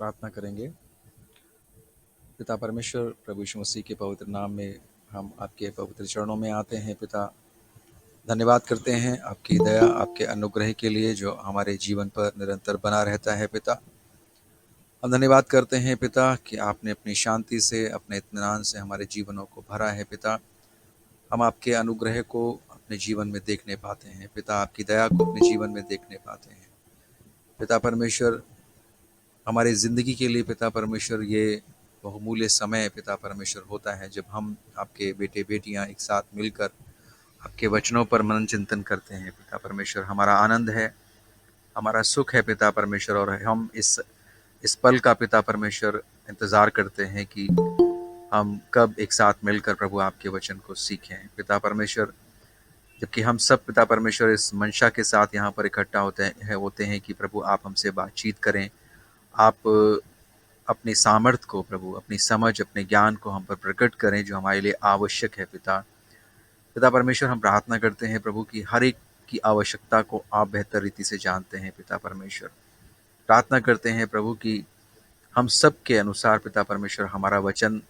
प्रार्थना करेंगे। पिता परमेश्वर, प्रभु यीशु मसीह के पवित्र नाम में हम आपके पवित्र चरणों में आते हैं। पिता, धन्यवाद करते हैं आपकी दया, आपके अनुग्रह के लिए जो हमारे जीवन पर निरंतर बना रहता है। पिता, हम धन्यवाद करते हैं पिता कि आपने अपनी शांति से, अपने इत्मीनान से हमारे जीवनों को भरा है। पिता, हम आपके अनुग्रह को अपने जीवन में देखने पाते हैं। पिता, आपकी दया को अपने जीवन में देखने पाते हैं। पिता परमेश्वर, हमारी ज़िंदगी के लिए पिता परमेश्वर ये बहुमूल्य समय पिता परमेश्वर होता है जब हम आपके बेटे बेटियां एक साथ मिलकर आपके वचनों पर मनन चिंतन करते हैं। पिता परमेश्वर, हमारा आनंद है, हमारा सुख है पिता परमेश्वर, और हम इस पल का पिता परमेश्वर इंतज़ार करते हैं कि हम कब एक साथ मिलकर प्रभु आपके वचन को सीखें। पिता परमेश्वर, जबकि हम सब पिता परमेश्वर इस मंशा के साथ यहाँ पर इकट्ठा होते हैं कि प्रभु आप हमसे बातचीत करें, आप अपनी सामर्थ को प्रभु, अपनी समझ, अपने ज्ञान को हम पर प्रकट करें जो हमारे लिए आवश्यक है। पिता पिता परमेश्वर, हम प्रार्थना करते हैं प्रभु कि हर एक की आवश्यकता को आप बेहतर रीति से जानते हैं। पिता परमेश्वर, प्रार्थना करते हैं प्रभु कि हम सब के अनुसार पिता परमेश्वर हमारा वचन,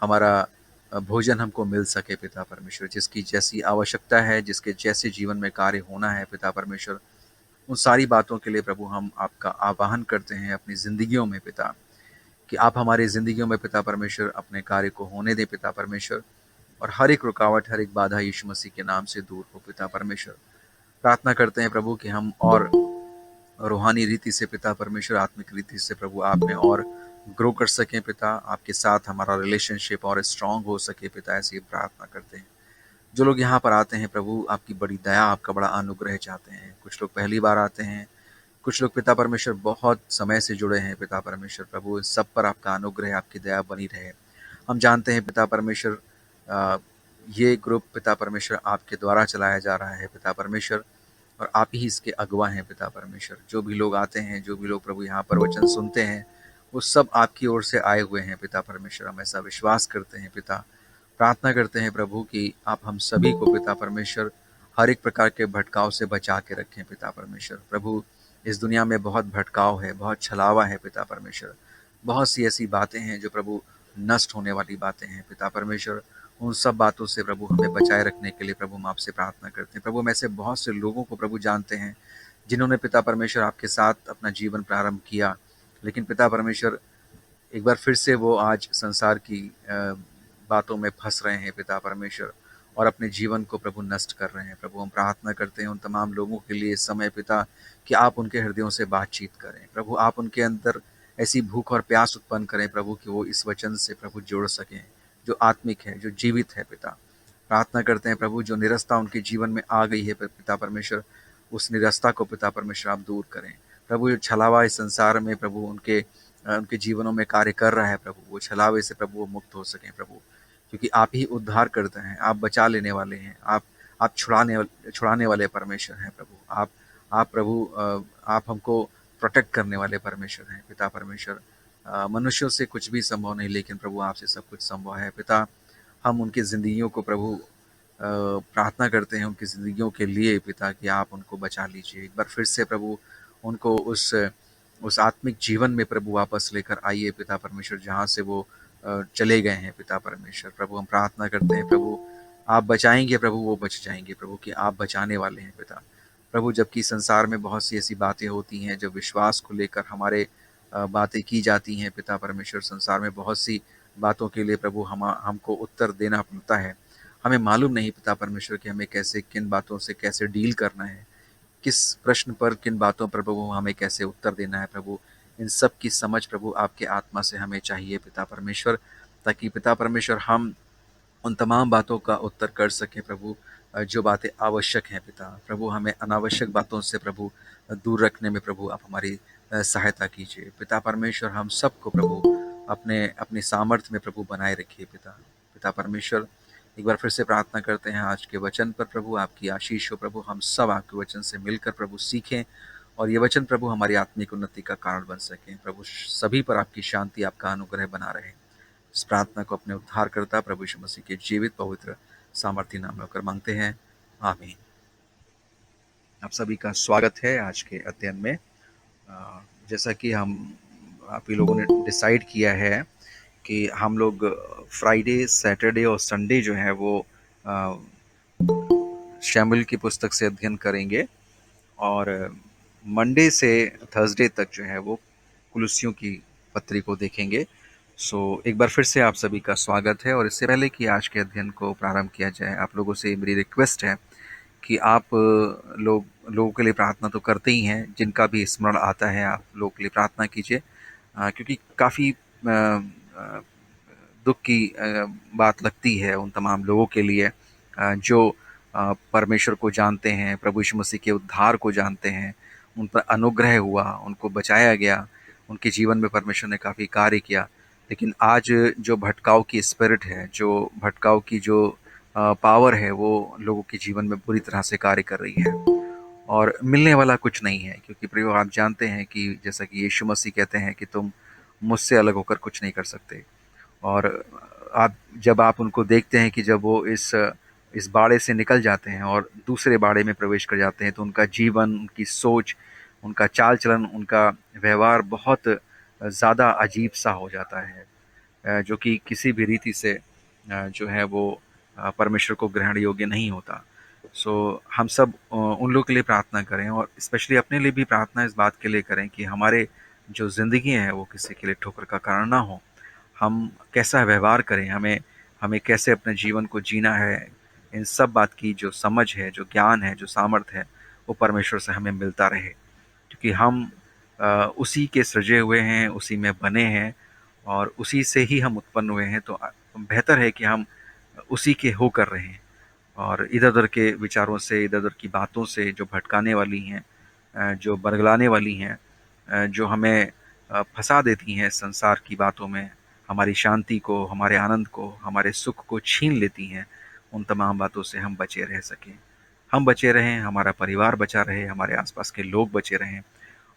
हमारा भोजन हमको मिल सके। पिता परमेश्वर, जिसकी जैसी आवश्यकता है, जिसके जैसे जीवन में कार्य होना है पिता परमेश्वर, उन सारी बातों के लिए प्रभु हम आपका आवाहन करते हैं अपनी ज़िंदगियों में। पिता, कि आप हमारी ज़िंदगियों में पिता परमेश्वर अपने कार्य को होने दें पिता परमेश्वर, और हर एक रुकावट, हर एक बाधा यीशु मसीह के नाम से दूर हो। पिता परमेश्वर, प्रार्थना करते हैं प्रभु कि हम और रूहानी रीति से पिता परमेश्वर, आत्मिक रीति से प्रभु आप में और ग्रो कर सकें। पिता, आपके साथ हमारा रिलेशनशिप और स्ट्रांग हो सके। पिता, ऐसी प्रार्थना करते हैं। जो लोग यहाँ पर आते हैं प्रभु, आपकी बड़ी दया, आपका बड़ा अनुग्रह चाहते हैं। कुछ लोग पहली बार आते हैं, कुछ लोग पिता परमेश्वर बहुत समय से जुड़े हैं। पिता परमेश्वर, प्रभु इस सब पर आपका अनुग्रह, आपकी दया बनी रहे। हम जानते हैं पिता परमेश्वर, अ, ये ग्रुप पिता परमेश्वर आपके द्वारा चलाया जा रहा है पिता परमेश्वर, और आप ही इसके अगुवा हैं। पिता परमेश्वर, जो भी लोग आते हैं, जो भी लोग प्रभु यहाँ पर वचन सुनते हैं, वो सब आपकी ओर से आए हुए हैं। पिता परमेश्वर, हम ऐसा विश्वास करते हैं। पिता, प्रार्थना करते हैं प्रभु कि आप हम सभी को पिता परमेश्वर हर एक प्रकार के भटकाव से बचा के रखें। पिता परमेश्वर, प्रभु इस दुनिया में बहुत भटकाव है, बहुत छलावा है। पिता परमेश्वर, बहुत सी ऐसी बातें हैं जो प्रभु नष्ट होने वाली बातें हैं। पिता परमेश्वर, उन सब बातों से प्रभु हमें बचाए रखने के लिए प्रभु हम आपसे प्रार्थना करते हैं। प्रभु, हम ऐसे बहुत से लोगों को प्रभु जानते हैं जिन्होंने पिता परमेश्वर आपके साथ अपना जीवन प्रारंभ किया, लेकिन पिता परमेश्वर एक बार फिर से वो आज संसार की बातों में फंस रहे हैं पिता परमेश्वर, और अपने जीवन को प्रभु नष्ट कर रहे हैं। प्रभु, हम प्रार्थना करते हैं उन तमाम लोगों के लिए इस समय पिता, कि आप उनके हृदयों से बातचीत करें। प्रभु, आप उनके अंदर ऐसी भूख और प्यास उत्पन्न करें प्रभु कि वो इस वचन से प्रभु जुड़ सकें, जो आत्मिक है, जो जीवित है। पिता, प्रार्थना करते हैं प्रभु, जो निरस्ता उनके जीवन में आ गई है पिता परमेश्वर, उस निरस्ता को पिता परमेश्वर आप दूर करें। प्रभु, जो छलावा इस संसार में प्रभु उनके जीवनों में कार्य कर रहा है प्रभु, वो छलावे से प्रभु वो मुक्त हो सकें प्रभु, क्योंकि आप ही उद्धार करते हैं, आप बचा लेने वाले हैं, आप छुड़ाने वाले परमेश्वर हैं प्रभु। आप प्रभु, आप हमको प्रोटेक्ट करने वाले परमेश्वर हैं। पिता परमेश्वर, मनुष्यों से कुछ भी संभव नहीं, लेकिन प्रभु आपसे सब कुछ संभव है। पिता, हम उनकी ज़िंदगियों को प्रभु प्रार्थना करते हैं उनकी ज़िंदगियों के लिए पिता, कि आप उनको बचा लीजिए। एक बार फिर से प्रभु उनको उस आत्मिक जीवन में प्रभु वापस लेकर आइए पिता परमेश्वर, जहाँ से वो चले गए हैं पिता परमेश्वर। प्रभु, हम प्रार्थना करते हैं प्रभु, आप बचाएंगे प्रभु, वो बच जाएंगे प्रभु, कि आप बचाने वाले हैं पिता। प्रभु, जबकि संसार में बहुत सी ऐसी बातें होती हैं जो विश्वास को लेकर हमारे बातें की जाती हैं पिता परमेश्वर, संसार में बहुत सी बातों के लिए प्रभु हमको उत्तर देना पड़ता है। हमें मालूम नहीं पिता परमेश्वर कि हमें कैसे, किन बातों से कैसे डील करना है, किस प्रश्न पर, किन बातों पर प्रभु हमें कैसे उत्तर देना है प्रभु। इन सब की समझ प्रभु आपके आत्मा से हमें चाहिए पिता परमेश्वर, ताकि पिता परमेश्वर हम उन तमाम बातों का उत्तर कर सकें प्रभु, जो बातें आवश्यक हैं पिता। प्रभु, हमें अनावश्यक बातों से प्रभु दूर रखने में प्रभु आप हमारी सहायता कीजिए। पिता परमेश्वर, हम सबको प्रभु अपने अपनी सामर्थ्य में प्रभु बनाए रखिए पिता। पिता परमेश्वर, एक बार फिर से प्रार्थना करते हैं आज के वचन पर प्रभु आपकी आशीष हो प्रभु, हम सब आपके वचन से मिलकर प्रभु सीखें, और ये वचन प्रभु हमारी आत्मिक उन्नति का कारण बन सकें प्रभु। सभी पर आपकी शांति, आपका अनुग्रह बना रहे। इस प्रार्थना को अपने उद्धारकर्ता प्रभु यीशु मसीह के जीवित पवित्र सामर्थी नाम में होकर मांगते हैं, आमीन। आप सभी का स्वागत है आज के अध्ययन में। जैसा कि हम आप ही लोगों ने डिसाइड किया है कि हम लोग फ्राइडे, सैटरडे और संडे जो है वो अ, शैमुएल की पुस्तक से अध्ययन करेंगे और मंडे से थर्सडे तक जो है वो कुलुस्सियों की पत्री को देखेंगे। सो एक बार फिर से आप सभी का स्वागत है और इससे पहले कि आज के अध्ययन को प्रारंभ किया जाए, आप लोगों से मेरी रिक्वेस्ट है कि आप लोगों के लिए प्रार्थना तो करते ही हैं, जिनका भी स्मरण आता है आप लोगों के लिए प्रार्थना कीजिए, क्योंकि काफ़ी दुख की बात लगती है उन तमाम लोगों के लिए जो परमेश्वर को जानते हैं, प्रभु यीशु मसीह के उद्धार को जानते हैं, उन पर अनुग्रह हुआ, उनको बचाया गया, उनके जीवन में परमेश्वर ने काफ़ी कार्य किया। लेकिन आज जो भटकाव की स्पिरिट है, जो भटकाव की जो पावर है, वो लोगों के जीवन में बुरी तरह से कार्य कर रही है और मिलने वाला कुछ नहीं है, क्योंकि प्रभु आप जानते हैं कि जैसा कि यीशु मसीह कहते हैं कि तुम मुझसे अलग होकर कुछ नहीं कर सकते। और आप जब आप उनको देखते हैं कि जब वो इस बाड़े से निकल जाते हैं और दूसरे बाड़े में प्रवेश कर जाते हैं, तो उनका जीवन, उनकी सोच, उनका चाल चलन, उनका व्यवहार बहुत ज़्यादा अजीब सा हो जाता है, जो कि किसी भी रीति से जो है वो परमेश्वर को ग्रहण योग्य नहीं होता। सो हम सब उन लोगों के लिए प्रार्थना करें और स्पेशली अपने लिए भी प्रार्थना इस बात के लिए करें कि हमारे जो ज़िंदगी है वो किसी के लिए ठोकर का कारण ना हो। हम कैसा व्यवहार करें, हमें हमें कैसे अपने जीवन को जीना है, इन सब बात की जो समझ है, जो ज्ञान है, जो सामर्थ्य है, वो परमेश्वर से हमें मिलता रहे, क्योंकि हम उसी के सृजे हुए हैं, उसी में बने हैं और उसी से ही हम उत्पन्न हुए हैं। तो बेहतर है कि हम उसी के होकर रहें और इधर-उधर के विचारों से, इधर-उधर की बातों से जो भटकाने वाली हैं, जो बरगलाने वाली हैं, जो हमें फंसा देती हैं संसार की बातों में, हमारी शांति को, हमारे आनंद को, हमारे सुख को छीन लेती हैं, उन तमाम बातों से हम बचे रह सकें। हम बचे रहें, हमारा परिवार बचा रहे, हमारे आसपास के लोग बचे रहें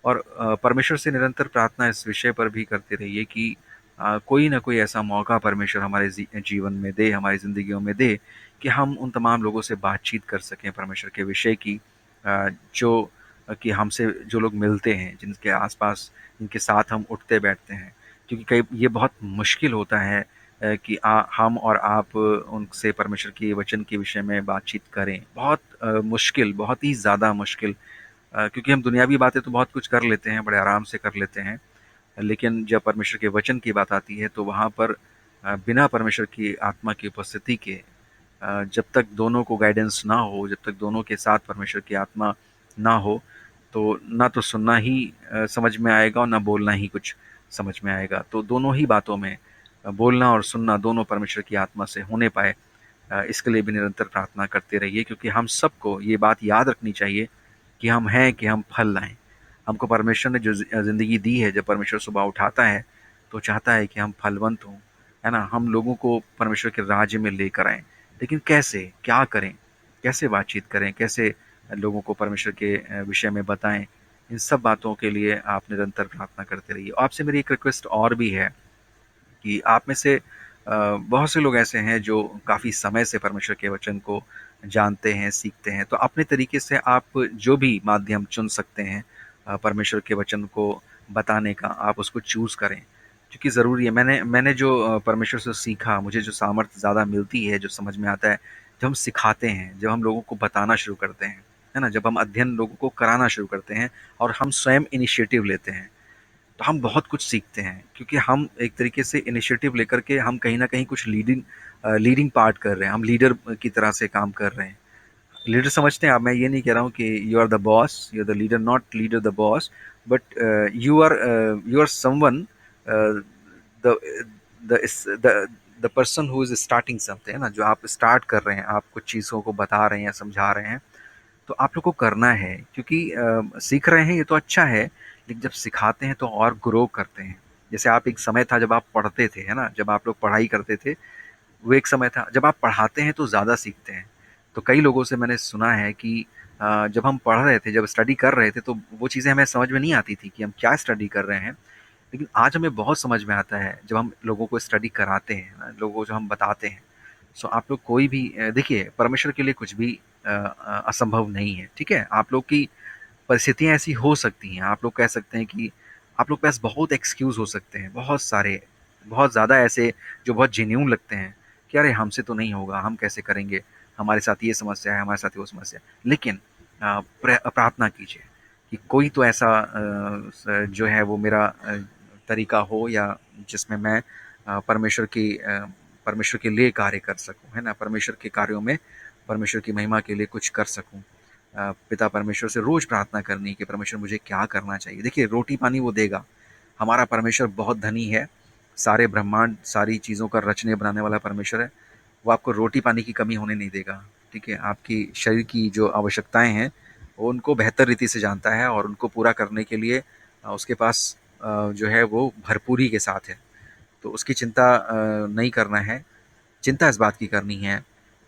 और परमेश्वर से निरंतर प्रार्थना इस विषय पर भी करते रहिए कि कोई ना कोई ऐसा मौका परमेश्वर हमारे जीवन में दे, हमारी ज़िंदगियों में दे कि हम उन तमाम लोगों से बातचीत कर सकें परमेश्वर के विषय की, जो कि हमसे जो लोग मिलते हैं, जिनके आसपास, जिनके साथ हम उठते बैठते हैं। क्योंकि कई ये बहुत मुश्किल होता है कि हम और आप उनसे परमेश्वर के वचन के विषय में बातचीत करें। बहुत मुश्किल, बहुत ही ज़्यादा मुश्किल, क्योंकि हम दुनियावी बातें तो बहुत कुछ कर लेते हैं, बड़े आराम से कर लेते हैं। लेकिन जब परमेश्वर के वचन की बात आती है तो वहाँ पर बिना परमेश्वर की आत्मा की उपस्थिति के, जब तक दोनों को गाइडेंस ना हो, जब तक दोनों के साथ परमेश्वर की आत्मा ना हो, तो ना तो सुनना ही समझ में आएगा और ना बोलना ही कुछ समझ में आएगा। तो दोनों ही बातों में, बोलना और सुनना दोनों परमेश्वर की आत्मा से होने पाए, इसके लिए भी निरंतर प्रार्थना करते रहिए, क्योंकि हम सबको ये बात याद रखनी चाहिए कि हम हैं कि हम फल लाएं। हमको परमेश्वर ने जो ज़िंदगी दी है, जब परमेश्वर सुबह उठाता है तो चाहता है कि हम फलवंत हों, है ना? हम लोगों को परमेश्वर के राज्य में लेकर आएं। लेकिन कैसे, क्या करें, कैसे बातचीत करें, कैसे लोगों को परमेश्वर के विषय में बताएं, इन सब बातों के लिए आप निरंतर प्रार्थना करते रहिए। आपसे मेरी एक रिक्वेस्ट और भी है कि आप में से बहुत से लोग ऐसे हैं जो काफ़ी समय से परमेश्वर के वचन को जानते हैं, सीखते हैं। तो अपने तरीके से आप जो भी माध्यम चुन सकते हैं परमेश्वर के वचन को बताने का, आप उसको चूज़ करें। क्योंकि ज़रूरी है, मैंने मैंने जो परमेश्वर से सीखा, मुझे जो सामर्थ्य ज़्यादा मिलती है, जो समझ में आता है, जब हम सिखाते हैं, जब हम लोगों को बताना शुरू करते हैं, है ना? जब हम अध्ययन लोगों को कराना शुरू करते हैं और हम स्वयं इनिशिएटिव लेते हैं, तो हम बहुत कुछ सीखते हैं, क्योंकि हम एक तरीके से इनिशिएटिव लेकर के हम कहीं न कहीं कुछ लीडिंग पार्ट कर रहे हैं, हम लीडर की तरह से काम कर रहे हैं। लीडर समझते हैं आप? मैं ये नहीं कह रहा हूँ कि you are the boss, you are the leader, not leader the boss, but you are someone, the the the the person who is starting something, है ना? जो आप स्टार्ट कर रहे हैं, आप कुछ चीज़ों को बता रहे हैं, समझा रहे हैं, तो आप लोग को करना है, क्योंकि सीख रहे हैं ये तो अच्छा है, लेकिन जब सिखाते हैं तो और ग्रो करते हैं। जैसे आप, एक समय था जब आप पढ़ते थे, है ना? जब आप लोग पढ़ाई करते थे, वो एक समय था। जब आप पढ़ाते हैं तो ज़्यादा सीखते हैं। तो कई लोगों से मैंने सुना है कि जब हम पढ़ रहे थे, जब स्टडी कर रहे थे, तो वो चीज़ें हमें समझ में नहीं आती थी कि हम क्या स्टडी कर रहे हैं। लेकिन आज हमें बहुत समझ में आता है जब हम लोगों को स्टडी कराते हैं, लोगों को जो हम बताते हैं। सो आप लोग कोई भी देखिए, परमेश्वर के लिए कुछ भी असंभव नहीं है, ठीक है? आप लोग की परिस्थितियाँ ऐसी हो सकती हैं, आप लोग कह सकते हैं कि आप लोग के पास बहुत एक्सक्यूज़ हो सकते हैं, बहुत सारे, बहुत ज़्यादा ऐसे जो बहुत जेन्युइन लगते हैं कि अरे हमसे तो नहीं होगा, हम कैसे करेंगे, हमारे साथ ये समस्या है, हमारे साथ वो समस्या है। लेकिन प्रार्थना कीजिए कि कोई तो ऐसा जो है वो मेरा तरीका हो, या जिसमें मैं परमेश्वर के लिए कार्य कर सकूं, है ना, परमेश्वर के कार्यों में परमेश्वर की महिमा के लिए कुछ कर सकूं। पिता परमेश्वर से रोज प्रार्थना करनी कि परमेश्वर मुझे क्या करना चाहिए। देखिए, रोटी पानी वो देगा। हमारा परमेश्वर बहुत धनी है, सारे ब्रह्मांड, सारी चीज़ों का रचने बनाने वाला परमेश्वर है। वो आपको रोटी पानी की कमी होने नहीं देगा। ठीक है, आपकी शरीर की जो आवश्यकताएं हैं वो उनको बेहतर रीति से जानता है, और उनको पूरा करने के लिए उसके पास जो है वो भरपूरी के साथ है। तो उसकी चिंता नहीं करना है। चिंता इस बात की करनी है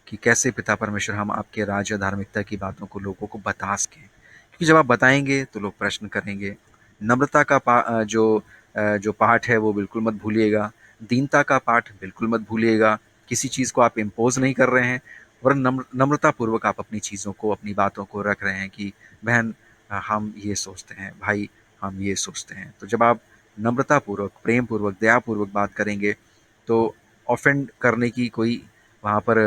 कि कैसे पिता परमेश्वर हम आपके राज्य धार्मिकता की बातों को लोगों को बता सकें, क्योंकि जब आप बताएंगे तो लोग प्रश्न करेंगे। नम्रता का जो पाठ है वो बिल्कुल मत भूलिएगा। दीनता का पाठ बिल्कुल मत भूलिएगा। किसी चीज़ को आप इम्पोज नहीं कर रहे हैं, वरन नम्रता पूर्वक आप अपनी चीज़ों को, अपनी बातों को रख रहे हैं कि बहन, हम ये सोचते हैं, भाई हम ये सोचते हैं। तो जब आप नम्रता पूर्वक, प्रेम पूर्वक, दया पूर्वक बात करेंगे तो ऑफेंड करने की कोई वहाँ पर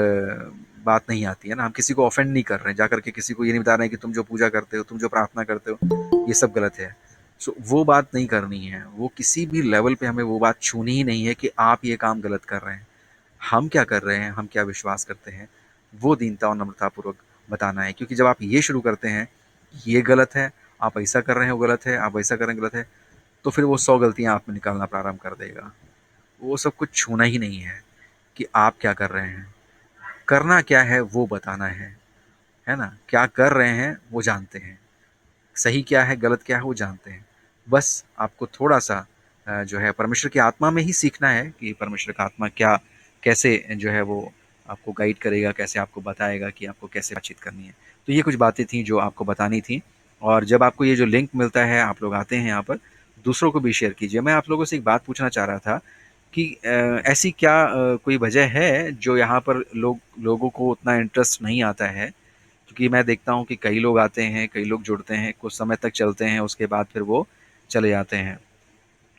बात नहीं आती है ना। हम किसी को ऑफेंड नहीं कर रहे हैं, जाकर के किसी को ये नहीं बता रहे हैं कि तुम जो पूजा करते हो, तुम जो प्रार्थना करते हो, ये सब गलत है। सो वो बात नहीं करनी है। वो किसी भी लेवल पे हमें वो बात छूनी ही नहीं है कि आप ये काम गलत कर रहे हैं। हम क्या कर रहे हैं, हम क्या विश्वास करते हैं, वो दीनता और नम्रतापूर्वक बताना है। क्योंकि जब आप ये शुरू करते हैं, ये गलत है, आप ऐसा कर रहे हैं वो गलत है, आप ऐसा कर रहे हैं गलत है, तो फिर वो 100 गलतियाँ आप में निकालना प्रारंभ कर देगा। वो सब कुछ छूना ही नहीं है कि आप क्या कर रहे हैं। करना क्या है वो बताना है ना? क्या कर रहे हैं वो जानते हैं। सही क्या है, गलत क्या है वो जानते हैं। बस आपको थोड़ा-सा जो है परमेश्वर की आत्मा में ही सीखना है कि परमेश्वर का आत्मा क्या, कैसे जो है वो आपको गाइड करेगा, कैसे आपको बताएगा कि आपको कैसे बातचीत करनी है। तो ये कुछ बातें थी जो आपको बतानी थी। और जब आपको ये जो लिंक मिलता है, आप लोग आते हैं यहाँ पर, दूसरों को भी शेयर कीजिए। मैं आप लोगों से एक बात पूछना चाह रहा था कि ऐसी क्या कोई वजह है जो यहाँ पर लोगों को उतना इंटरेस्ट नहीं आता है? क्योंकि मैं देखता हूँ कि कई लोग आते हैं, कई लोग जुड़ते हैं, कुछ समय तक चलते हैं, उसके बाद फिर वो चले जाते हैं,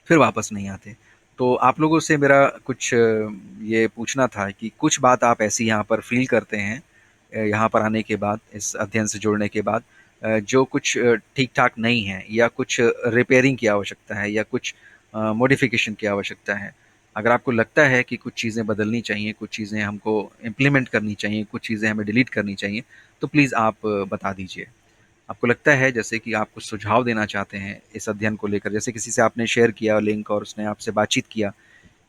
फिर वापस नहीं आते। तो आप लोगों से मेरा कुछ ये पूछना था कि कुछ बात आप ऐसी यहाँ पर फ़ील करते हैं यहाँ पर आने के बाद, इस अध्ययन से जुड़ने के बाद, जो कुछ ठीक-ठाक नहीं है, या कुछ रिपेयरिंग की आवश्यकता है, या कुछ मॉडिफ़िकेशन की आवश्यकता है। अगर आपको लगता है कि कुछ चीज़ें बदलनी चाहिए, कुछ चीज़ें हमको इम्प्लीमेंट करनी चाहिए, कुछ चीज़ें हमें डिलीट करनी चाहिए, तो प्लीज़ आप बता दीजिए। आपको लगता है जैसे कि आप कुछ सुझाव देना चाहते हैं इस अध्ययन को लेकर, जैसे किसी से आपने शेयर किया लिंक और उसने आपसे बातचीत किया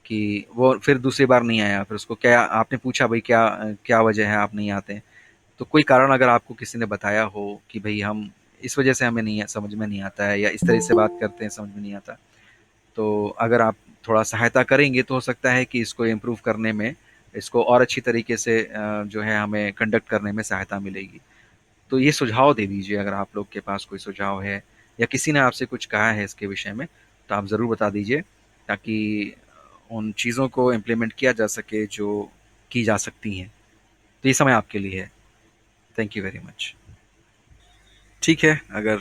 कि वो फिर दूसरी बार नहीं आया, फिर उसको क्या आपने पूछा, भाई क्या क्या वजह है आप नहीं आते हैं? तो कोई कारण अगर आपको किसी ने बताया हो कि भाई हम इस वजह से, हमें नहीं समझ में नहीं आता है, या इस तरह से बात करते हैं समझ में नहीं आता, तो अगर आप थोड़ा सहायता करेंगे तो हो सकता है कि इसको इम्प्रूव करने में, इसको और अच्छी तरीके से जो है हमें कंडक्ट करने में सहायता मिलेगी। तो ये सुझाव दे दीजिए, अगर आप लोग के पास कोई सुझाव है, या किसी ने आपसे कुछ कहा है इसके विषय में, तो आप ज़रूर बता दीजिए, ताकि उन चीज़ों को इम्प्लीमेंट किया जा सके जो की जा सकती हैं। तो ये समय आपके लिए है। Thank you very much. ठीक है, अगर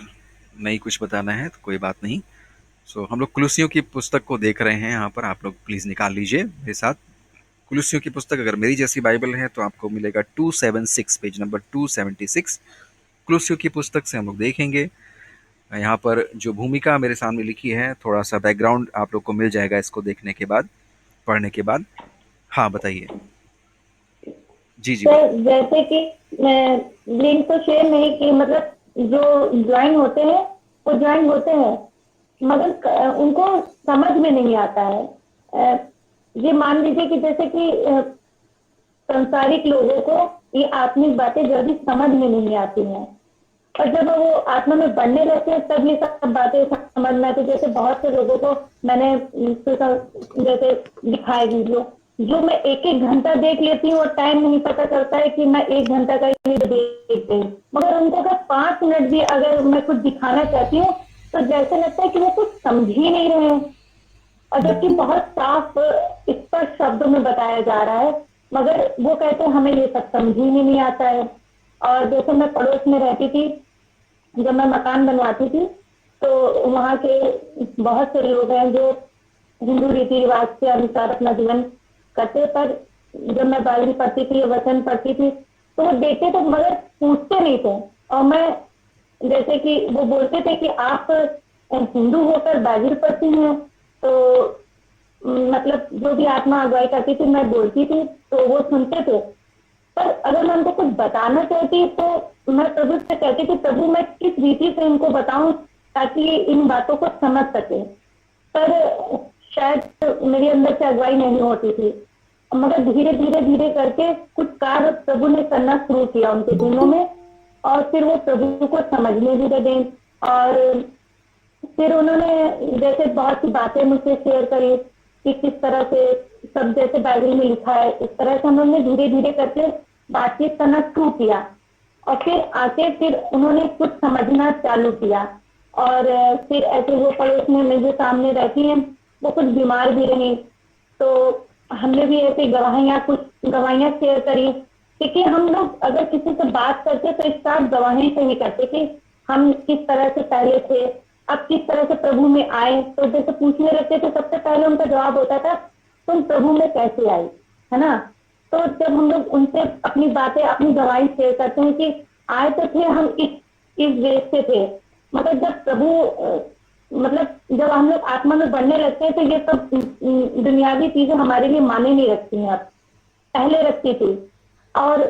नहीं कुछ बताना है तो कोई बात नहीं। सो हम लोग कुलुसियों की पुस्तक को देख रहे हैं यहाँ पर, आप लोग प्लीज़ निकाल लीजिए मेरे साथ। कुलुसियों की पुस्तक अगर मेरी जैसी बाइबल है तो आपको मिलेगा 276, पेज नंबर 276। कुलुसियों की पुस्तक से हम लोग देखेंगे। यहाँ पर जो भूमिका मेरे सामने लिखी है, थोड़ा सा बैकग्राउंड आप लोग को मिल जाएगा इसको देखने के बाद, पढ़ने के बाद। हाँ बताइए। जी जी सर बताइए। जैसे कि लिंक तो शेयर नहीं की, मतलब जो ज्वाइन होते हैं वो ज्वाइन होते हैं, मगर उनको समझ में नहीं आता है। ये मान लीजिए कि जैसे कि संसारिक लोगों को ये आत्मिक बातें जल्दी समझ में नहीं आती हैं, और जब वो आत्मा में बढ़ने लगते हैं तब ये सब बातें समझ में आती है। जैसे बहुत से लोगों को मैंने जैसे दिखाए वीडियो, जो मैं एक एक घंटा देख लेती हूँ और टाइम नहीं पता चलता है कि मैं एक घंटा का ही देख गई, मगर उनको अगर 5 मिनट भी अगर मैं कुछ दिखाना चाहती हूँ तो जैसे लगता है कि वो कुछ समझ ही नहीं रहे हैं, और जबकि बहुत साफ स्पष्ट शब्दों में बताया जा रहा है, मगर वो कहते हैं हमें ये सब समझ ही नहीं आता है। और जैसे मैं पड़ोस में रहती थी, जब मैं मकान बनवाती थी, तो वहाँ के बहुत से लोग हैं जो हिंदू रीति रिवाज के अनुसार अपना जीवन करते, पर जब मैं बाइबल पढ़ती थी, वचन पढ़ती थी, तो वो देखते थे मगर पूछते नहीं थे। और मैं, जैसे कि वो बोलते थे कि आप हिंदू होकर बाइबल पढ़ती हैं, तो मतलब जो भी आत्मा अगुवाई करती थी मैं बोलती थी तो वो सुनते थे। पर अगर मैं उनको कुछ बताना चाहती तो मैं प्रभु से कहती थी, प्रभु मैं किस रीति से इनको बताऊं ताकि ये इन बातों को समझ सके। पर शायद मेरे अंदर से अगुवाई नहीं होती थी। मगर धीरे धीरे धीरे करके कुछ कार्य प्रभु ने करना शुरू किया उनके दिनों में, और फिर वो प्रभु को समझने भी लगे। और फिर उन्होंने जैसे बहुत सी बातें मुझसे शेयर करी कि किस तरह से सब जैसे बाइबल में लिखा है, इस तरह से उन्होंने धीरे धीरे करके बातचीत करना शुरू किया। और फिर आके फिर उन्होंने कुछ समझना चालू किया। और फिर ऐसे वो पड़ोस में मेरे सामने रहती हैं, वो कुछ बीमार भी रही, तो हमने भी ऐसे गवाहियां शेयर करी। क्योंकि हम लोग अगर किसी से बात करते तो स्टार्ट गवाही से ही करते कि हम किस तरह से पहले थे, अब किस तरह से प्रभु में आए। तो जैसे पूछने लगते थे, सबसे पहले उनका जवाब होता था, तुम प्रभु में कैसे आई, है ना। तो जब हम लोग उनसे अपनी बातें, अपनी गवाही शेयर करते हैं कि आए तो थे हम इस देश से थे, मगर जब प्रभु मतलब जब हम लोग आत्मा में बढ़ने लगते हैं तो ये सब दुनियावी चीजें हमारे लिए माने नहीं रखती हैं, अब पहले रखती थी। और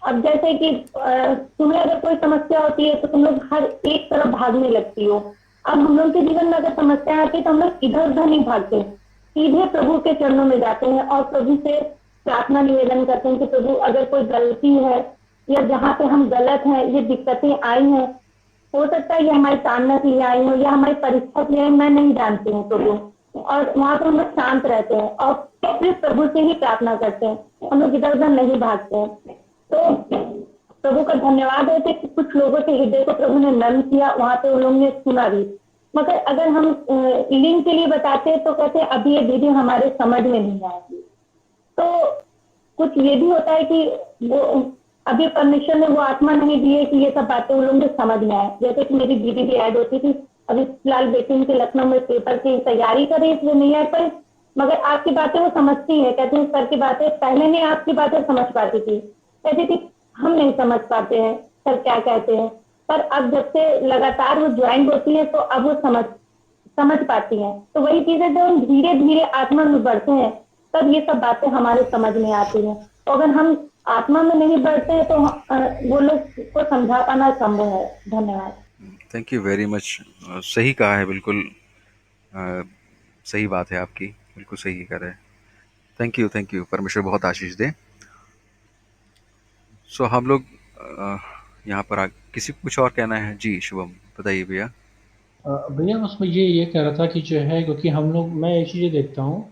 अब जैसे कि तुम्हें अगर कोई समस्या होती है तो तुम लोग हर एक तरफ भागने लगती हो। अब हम लोग के जीवन में अगर समस्या आती है तो हम लोग इधर उधर नहीं भागते, सीधे प्रभु के चरणों में जाते हैं और प्रभु से प्रार्थना निवेदन करते हैं कि प्रभु अगर कोई गलती है या जहाँ पे हम गलत हैं, ये दिक्कतें आई हैं, हो सकता है ये हमारी ताड़ना के लिए आई हो या हमारी परीक्षा के लिए, मैं नहीं जानती हूँ प्रभु। और वहां पर हम लोग शांत रहते हैं और फिर प्रभु से ही प्रार्थना करते हैं, हम लोग इधर उधर नहीं भागते हैं। तो प्रभु का धन्यवाद है कि कुछ लोगों के हृदय को प्रभु ने नर्म किया, वहां पे उन लोगों ने सुना भी। मगर अगर हम लिंक के लिए बताते हैं तो कहते हैं अभी ये दीदी हमारे समझ में नहीं आएगी। तो कुछ ये भी होता है कि वो अभी परमेश्वर ने वो आत्मा नहीं दी है कि ये सब बातें उन लोगों को समझ में आए। जैसे कि मेरी दीदी भी ऐड होती थी, अभी फिलहाल बेटी उनके लखनऊ में पेपर की तैयारी कर रही, इसलिए नहीं आ पाई। मगर आपकी बातें वो समझती है, कहती है सर की बातें पहले नहीं आपकी बातें समझ पाती थी, कहती थी हम नहीं समझ पाते हैं सर क्या कहते हैं। पर अब जब से लगातार वो ज्वाइन होती है तो अब वो समझ पाती हैं। तो वही चीजें जब हम धीरे धीरे आत्मा में बढ़ते हैं तब ये सब बातें हमारे समझ में आती हैं। तो अगर हम आत्मा में नहीं बढ़ते हैं तो वो लोग को समझा पाना संभव है। धन्यवाद। Thank you very much. सही कहा है, बिल्कुल सही बात है आपकी, बिल्कुल सही कह रहे हैं। थैंक यू, परमेश्वर बहुत आशीष दे। सो हम लोग यहाँ पर किसी को कुछ और कहना है? जी शुभम बताइए भैया। भैया बस मैं ये कह रहा था कि जो है, क्योंकि हम लोग, मैं एक चीज़ ये देखता हूँ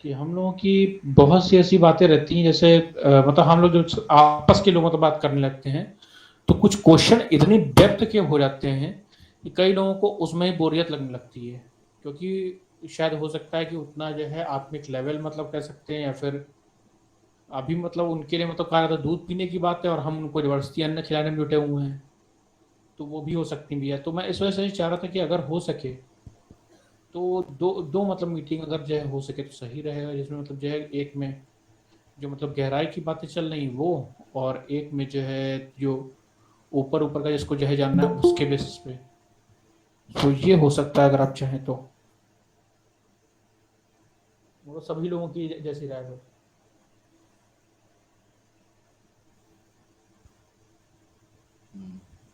कि हम लोगों की बहुत सी ऐसी बातें रहती हैं, जैसे मतलब हम लोग जो आपस के लोगों से बात करने लगते हैं तो कुछ क्वेश्चन इतनी डेप्थ के हो जाते हैं कि कई लोगों को उसमें ही बोरियत लगने लगती है, क्योंकि शायद हो सकता है कि उतना जो है आत्मिक लेवल मतलब कह सकते हैं, या फिर अभी मतलब उनके लिए मतलब कहा जाता है दूध पीने की बात है और हम उनको जबरदस्ती अन्न खिलाने में जुटे हुए हैं, तो वो भी हो सकती भी है। तो मैं इस वजह से चाह रहा था कि अगर हो सके तो दो दो मतलब मीटिंग अगर जो है हो सके तो सही रहेगा, जिसमें मतलब जो है एक में जो मतलब गहराई की बातें चल रही वो, और एक में जो है जो ऊपर ऊपर का जिसको जो है जानना है उसके बेसिस पे। तो ये हो सकता है अगर आप चाहें तो, वो सभी लोगों की जैसी राय हो।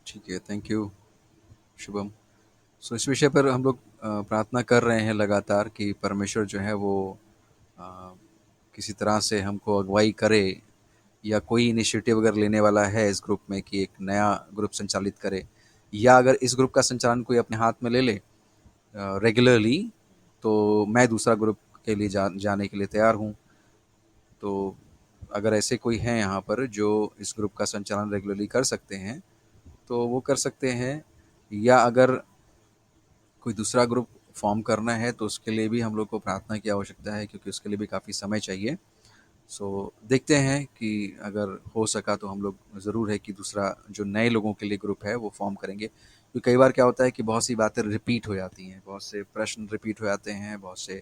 ठीक है, थैंक यू शुभम। सो इस विषय पर हम लोग प्रार्थना कर रहे हैं लगातार कि परमेश्वर जो है वो अ, किसी तरह से हमको अगुवाई करे, या कोई इनिशिएटिव अगर लेने वाला है इस ग्रुप में कि एक नया ग्रुप संचालित करे, या अगर इस ग्रुप का संचालन कोई अपने हाथ में ले ले रेगुलरली, तो मैं दूसरा ग्रुप के लिए जाने के लिए तैयार हूँ। तो अगर ऐसे कोई हैं यहाँ पर जो इस ग्रुप का संचालन रेगुलरली कर सकते हैं तो वो कर सकते हैं, या अगर कोई दूसरा ग्रुप फॉर्म करना है तो उसके लिए भी हम लोग को प्रार्थना की आवश्यकता है, क्योंकि उसके लिए भी काफ़ी समय चाहिए। सो देखते हैं कि अगर हो सका तो हम लोग ज़रूर है कि दूसरा जो नए लोगों के लिए ग्रुप है वो फॉर्म करेंगे, क्योंकि कई बार क्या होता है कि बहुत सी बातें रिपीट हो जाती हैं, बहुत से प्रश्न रिपीट हो जाते हैं, बहुत से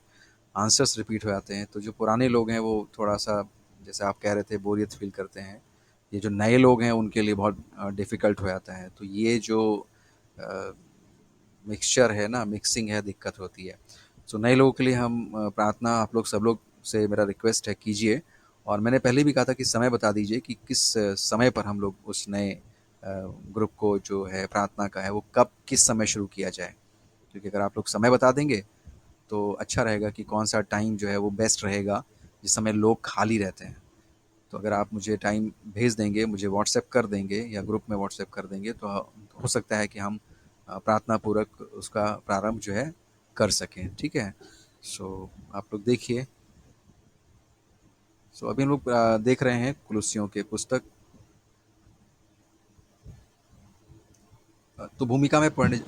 आंसर्स रिपीट हो जाते हैं, तो जो पुराने लोग हैं वो थोड़ा-सा, जैसे आप कह रहे थे, बोरियत फ़ील करते हैं। ये जो नए लोग हैं उनके लिए बहुत डिफ़िकल्ट हो जाता है। तो ये जो अ, मिक्सचर है ना, मिक्सिंग है, दिक्कत होती है। सो नए लोगों के लिए हम प्रार्थना आप लोग सब लोग से मेरा रिक्वेस्ट है, कीजिए। और मैंने पहले भी कहा था कि समय बता दीजिए कि किस समय पर हम लोग उस नए ग्रुप को जो है प्रार्थना का है वो कब किस समय शुरू किया जाए। क्योंकि अगर आप लोग समय बता देंगे तो अच्छा रहेगा कि कौन सा टाइम जो है वो बेस्ट रहेगा जिस समय लोग खाली रहते हैं। तो अगर आप मुझे टाइम भेज देंगे, मुझे व्हाट्सएप कर देंगे या ग्रुप में व्हाट्सएप कर देंगे तो हो सकता है कि हम प्रार्थना पूर्वक उसका प्रारंभ जो है कर सकें। ठीक है? सो आप लोग देखिए। सो अभी हम लोग देख रहे हैं कुलुस्सियों के पुस्तक। तो भूमिका में पढ़ने।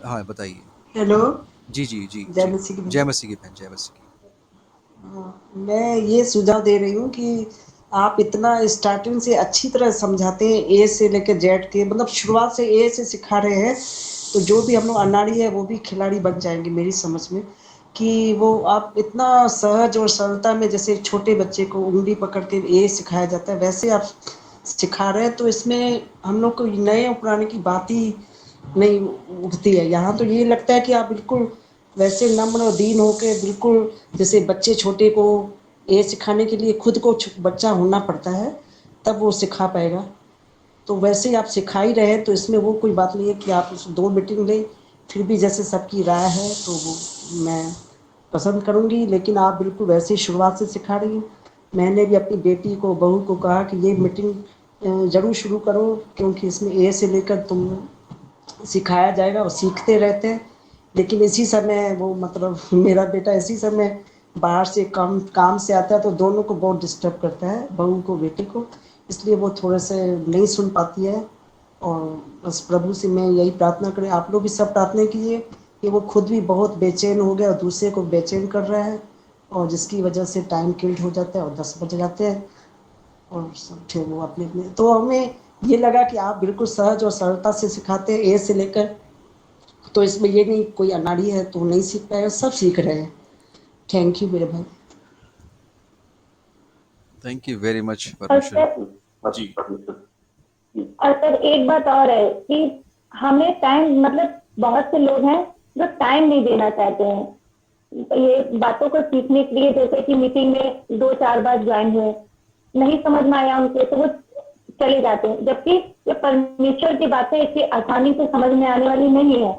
हाँ, बताइए। हेलो। जी, जी, जी, जय जी। मसीह की जय बहन। मसीह की बहन, जय मसीह की। मैं ये सुझाव दे रही हूँ कि आप इतना स्टार्टिंग से अच्छी तरह समझाते हैं, ए से लेकर जेड के, मतलब शुरुआत से ए से सिखा रहे हैं, तो जो भी हम लोग अनाड़ी है वो भी खिलाड़ी बन जाएंगे मेरी समझ में। कि वो आप इतना सहज और सरलता में, जैसे छोटे बच्चे को उंगली पकड़ के ए सिखाया जाता है, वैसे आप सिखा रहे हैं। तो इसमें हम लोग को नए और पुराने की बात ही नहीं उठती है। यहाँ तो ये लगता है कि आप बिल्कुल वैसे नम्र और दीन होके, बिल्कुल जैसे बच्चे छोटे को ये सिखाने के लिए खुद को बच्चा होना पड़ता है, तब वो सिखा पाएगा। तो वैसे ही आप सिखा ही रहे हैं, तो इसमें वो कोई बात नहीं है कि आप उस 2 मीटिंग लें। फिर भी जैसे सबकी राय है तो वो मैं पसंद करूँगी, लेकिन आप बिल्कुल वैसे ही शुरुआत से सिखा रही हैं। मैंने भी अपनी बेटी को, बहू को कहा कि ये मीटिंग ज़रूर शुरू करो, क्योंकि इसमें ए से लेकर तुम सिखाया जाएगा और सीखते रहते हैं। लेकिन इसी समय वो, मतलब मेरा बेटा इसी समय बाहर से काम से आता है, तो दोनों को बहुत डिस्टर्ब करता है, बहू को बेटे को, इसलिए वो थोड़े से नहीं सुन पाती है। और बस प्रभु से मैं यही प्रार्थना करें, आप लोग भी सब प्रार्थना कीजिए कि वो खुद भी बहुत बेचैन हो गया और दूसरे को बेचैन कर रहा है, और जिसकी वजह से टाइम किल्ड हो जाता है और 10 बज जाते हैं, और सब फिर वो अपने अपने। तो हमें ये लगा कि आप बिल्कुल सहज और सरलता से सिखाते हैं, ए से लेकर। तो इसमें ये नहीं कोई अनाड़ी है तो नहीं सीख पाएगा, सब सीख रहे हैं। थैंक यू मेरे भाई। थैंक यू वेरी मच और परमेश्वर। सर जी। और सर एक बात और है कि हमें टाइम, मतलब बहुत से लोग हैं जो टाइम नहीं देना चाहते हैं ये बातों को सीखने के लिए। जैसे कि मीटिंग में 2-4 बार ज्वाइन हुए, नहीं समझ में आया उनसे तो वो चले जाते हैं, जबकि ये परमेश्वर की बातें इतनी आसानी से समझ में आने वाली नहीं है।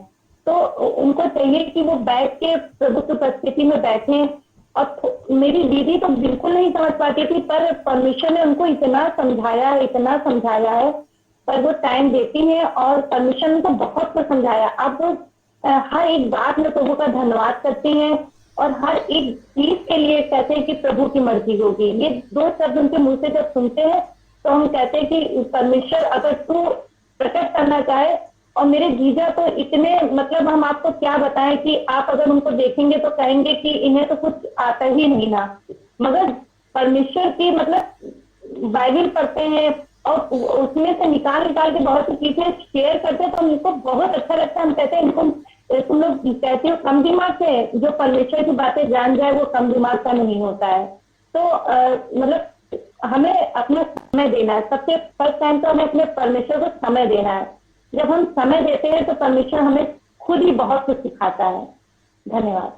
तो उनको चाहिए कि वो बैठ के प्रभु की उपस्थिति में बैठे। और मेरी दीदी तो बिल्कुल नहीं समझ पाती थी, पर परमेश्वर ने उनको इतना समझाया है, इतना समझाया है, पर वो टाइम देती है और परमेश्वर ने उनको बहुत कुछ समझाया। अब वो हर एक बात में प्रभु का धन्यवाद करती हैं और हर एक चीज के लिए कहते हैं कि प्रभु की मर्जी होगी। ये 2 शब्द उनके मुंह से जब सुनते हैं तो हम कहते हैं कि परमेश्वर अगर तू प्रकट करना चाहे। और मेरे जीजा तो इतने, मतलब हम आपको क्या बताएं कि आप अगर उनको देखेंगे तो कहेंगे कि इन्हें तो कुछ आता ही नहीं ना, मगर परमेश्वर की, मतलब बाइबल पढ़ते हैं और उसमें से निकाल निकाल के बहुत सी चीजें शेयर करते हैं, तो हमको बहुत अच्छा लगता है। हम कहते हैं इनको, तुम लोग कहते हो कम दिमाग से, जो परमेश्वर की बातें जान जाए वो कम दिमाग का नहीं होता है। तो मतलब हमें अपना समय देना है। सबसे फर्स्ट टाइम तो हमें अपने परमेश्वर को समय देना है। जब हम समय देते हैं तो परमेश्वर हमें खुद ही बहुत कुछ सिखाता है। धन्यवाद।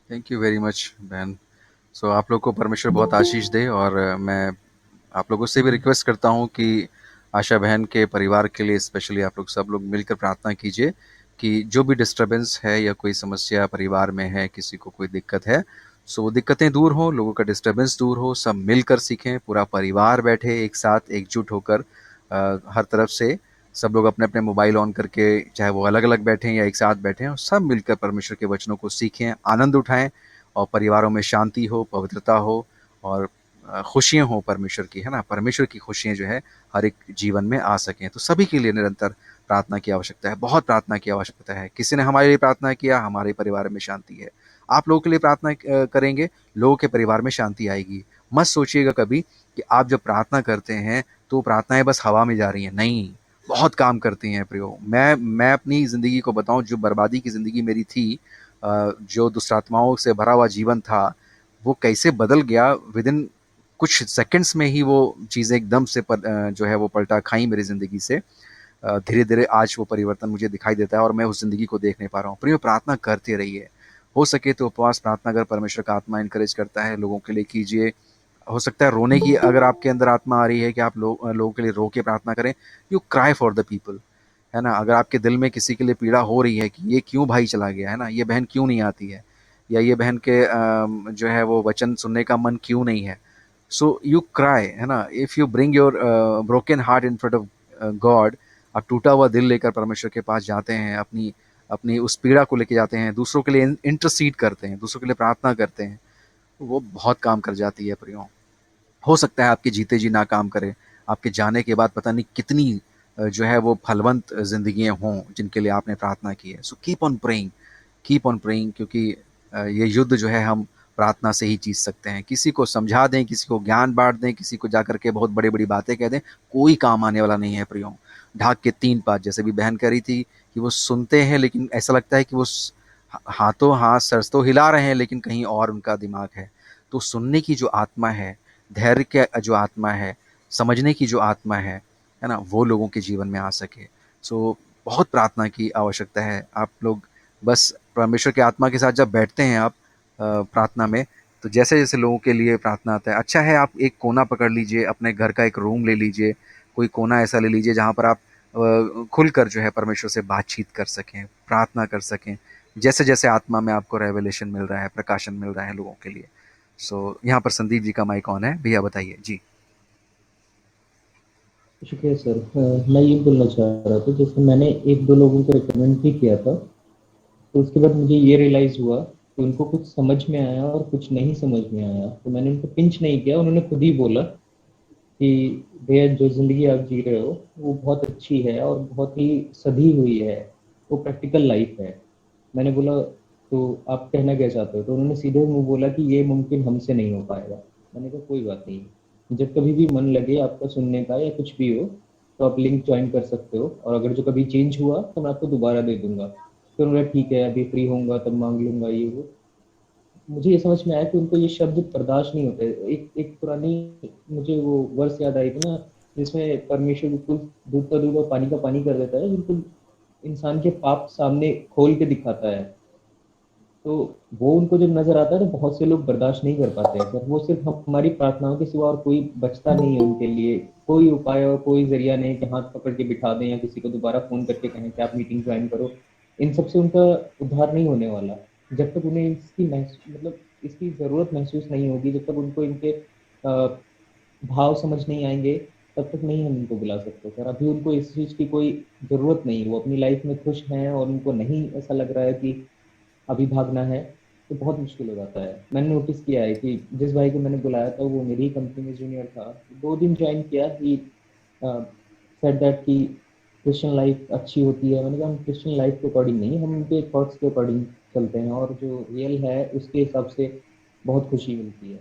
थैंक यू वेरी मच बहन। सो आप लोग को परमेश्वर बहुत आशीष दे। और मैं आप लोगों से भी रिक्वेस्ट करता हूँ कि आशा बहन के परिवार के लिए स्पेशली आप लोग सब लोग मिलकर प्रार्थना कीजिए कि जो भी डिस्टरबेंस है या कोई समस्या परिवार में है, किसी को कोई दिक्कत है, सो वो दिक्कतें दूर हो, लोगों का डिस्टरबेंस दूर हो, सब मिलकर सीखें, पूरा परिवार बैठे एक साथ एकजुट होकर हर तरफ से सब लोग अपने अपने मोबाइल ऑन करके, चाहे वो अलग अलग बैठें या एक साथ बैठें, और सब मिलकर परमेश्वर के वचनों को सीखें, आनंद उठाएं, और परिवारों में शांति हो, पवित्रता हो, और खुशियाँ हों परमेश्वर की, है ना? परमेश्वर की खुशियाँ जो है हर एक जीवन में आ सकें। तो सभी के लिए निरंतर प्रार्थना की आवश्यकता है, बहुत प्रार्थना की आवश्यकता है। किसी ने हमारे लिए प्रार्थना किया, हमारे परिवार में शांति है। आप लोगों के लिए प्रार्थना करेंगे, लोगों के परिवार में शांति आएगी। मत सोचिएगा कभी कि आप जब प्रार्थना करते हैं तो प्रार्थनाएं बस हवा में जा रही हैं। नहीं, बहुत काम करती हैं प्रियो। मैं अपनी ज़िंदगी को बताऊं, जो बर्बादी की ज़िंदगी मेरी थी, जो दुष्टात्माओं से भरा हुआ जीवन था, वो कैसे बदल गया विद इन कुछ सेकंड्स में ही। वो चीज़ें एकदम से जो है वो पलटा खाई मेरी ज़िंदगी से। धीरे धीरे आज वो परिवर्तन मुझे दिखाई देता है और मैं उस ज़िंदगी को देख नहीं पा रहा हूँ। प्रियो, प्रार्थना करते रहिए। हो सके तो उपवास प्रार्थना अगर परमेश्वर का आत्मा इनकरेज करता है, लोगों के लिए कीजिए। हो सकता है रोने की अगर आपके अंदर आत्मा आ रही है कि आप लोगों के लिए रो के प्रार्थना करें, you cry for the people, है ना। अगर आपके दिल में किसी के लिए पीड़ा हो रही है कि ये क्यों भाई चला गया, है ना, ये बहन क्यों नहीं आती है, या ये बहन के जो है वो वचन सुनने का मन क्यों नहीं है, सो यू क्राई, है ना। If you bring your broken heart in front of God, आप टूटा हुआ दिल लेकर परमेश्वर के पास जाते हैं, अपनी अपनी उस पीड़ा को लेके जाते हैं, दूसरों के लिए इंटरसीड करते हैं, दूसरों के लिए प्रार्थना करते हैं, वो बहुत काम कर जाती है प्रियो। हो सकता है आपके जीते जी ना काम करे, आपके जाने के बाद पता नहीं कितनी जो है वो फलवंत ज़िंदगियाँ हों जिनके लिए आपने प्रार्थना की है। So keep on praying, keep on praying, क्योंकि ये युद्ध जो है हम प्रार्थना से ही जीत सकते हैं। किसी को समझा दें, किसी को ज्ञान बाँट दें, किसी को जाकर के बहुत बड़ी-बड़ी बातें कह दें, कोई काम आने वाला नहीं है प्रियो। ढाक के 3 पात, जैसे भी बहन कह रही थी कि वो सुनते हैं लेकिन ऐसा लगता है कि वो हाथों हाथ सर तो हिला रहे हैं लेकिन कहीं और उनका दिमाग है। तो सुनने की जो आत्मा है, धैर्य की जो आत्मा है, समझने की जो आत्मा है ना, वो लोगों के जीवन में आ सके। सो बहुत प्रार्थना की आवश्यकता है। आप लोग बस परमेश्वर की आत्मा के साथ जब बैठते हैं आप प्रार्थना में, तो जैसे-जैसे लोगों के लिए प्रार्थना आता है, अच्छा है आप एक कोना पकड़ लीजिए, अपने घर का एक रूम ले लीजिए, कोई कोना ऐसा ले लीजिए जहाँ पर आप खुलकर जो है परमेश्वर से बातचीत कर सकें, प्रार्थना कर सकें। जैसे-जैसे आत्मा में आपको रेवलेशन मिल रहा है, प्रकाशन मिल रहा है लोगों के लिए। यहाँ पर संदीप जी का माइक ऑन है, भैया बताइए। जी। शुक्रिया सर। मैं ये बोलना चाह रहा था, जैसे मैंने 1-2 लोगों को रिकमेंड भी किया था, तो उसके बाद मुझे ये रियलाइज़ हुआ कि उनको कुछ समझ में आया और कुछ नहीं समझ में आया। तो मैंने उनको पिंच नहीं किया, उन्होंने खुद ही बोला कि भैया जो ज़िंदगी आप जी रहे हो, वो बहुत अच्छी है और बहुत ही सधी हुई है, वो प्रैक्टिकल लाइफ़ है। मैंने बोला, तो आप कहना क्या चाहते हो? तो उन्होंने सीधे मुँह बोला कि ये मुमकिन हमसे नहीं हो पाएगा। मैंने कहा कोई बात नहीं, जब कभी भी मन लगे आपका सुनने का या कुछ भी हो, तो आप लिंक जॉइन कर सकते हो, और अगर जो कभी चेंज हुआ तो मैं आपको दोबारा दे दूँगा। फिर उन्होंने ठीक है, अभी फ्री होऊँगा तब माँग लूँगा ये वो। मुझे ये समझ में आया कि उनको ये शब्द बर्दाश्त नहीं होते। एक एक पुरानी मुझे वो वर्स याद आई थी ना, जिसमें परमेश्वर बिल्कुल दूध का दूध और पानी का पानी कर देता है, बिल्कुल इंसान के पाप सामने खोल के दिखाता है। तो वो उनको जब नज़र आता है तो बहुत से लोग बर्दाश्त नहीं कर पाते हैं सर। वो सिर्फ़ हमारी प्रार्थनाओं के सिवा और कोई बचता नहीं है उनके लिए। कोई उपाय और कोई ज़रिया नहीं कि हाथ पकड़ के बिठा दें या किसी को दोबारा फ़ोन करके कहें कि आप मीटिंग जॉइन करो। इन सब से उनका उद्धार नहीं होने वाला। जब तक उन्हें इसकी मतलब इसकी ज़रूरत महसूस नहीं होगी, जब तक उनको इनके भाव समझ नहीं आएँगे, तब तक नहीं हम उनको बुला सकते सर। अभी उनको इस चीज़ की कोई ज़रूरत नहीं है। वो अपनी लाइफ़ में खुश हैं और उनको नहीं ऐसा लग रहा है कि अभी भागना है, तो बहुत मुश्किल हो जाता है। मैंने नोटिस किया है कि जिस भाई को मैंने बुलाया था वो मेरी ही कंपनी में जूनियर था। 2 दिन जॉइन किया, ही सेड दैट कि क्रिश्चियन लाइफ अच्छी होती है। मैंने कहा हम क्रिश्चियन लाइफ के अकॉर्डिंग नहीं, हम उनके थॉट्स के अकॉर्डिंग चलते हैं और जो रियल है उसके हिसाब से बहुत खुशी मिलती है।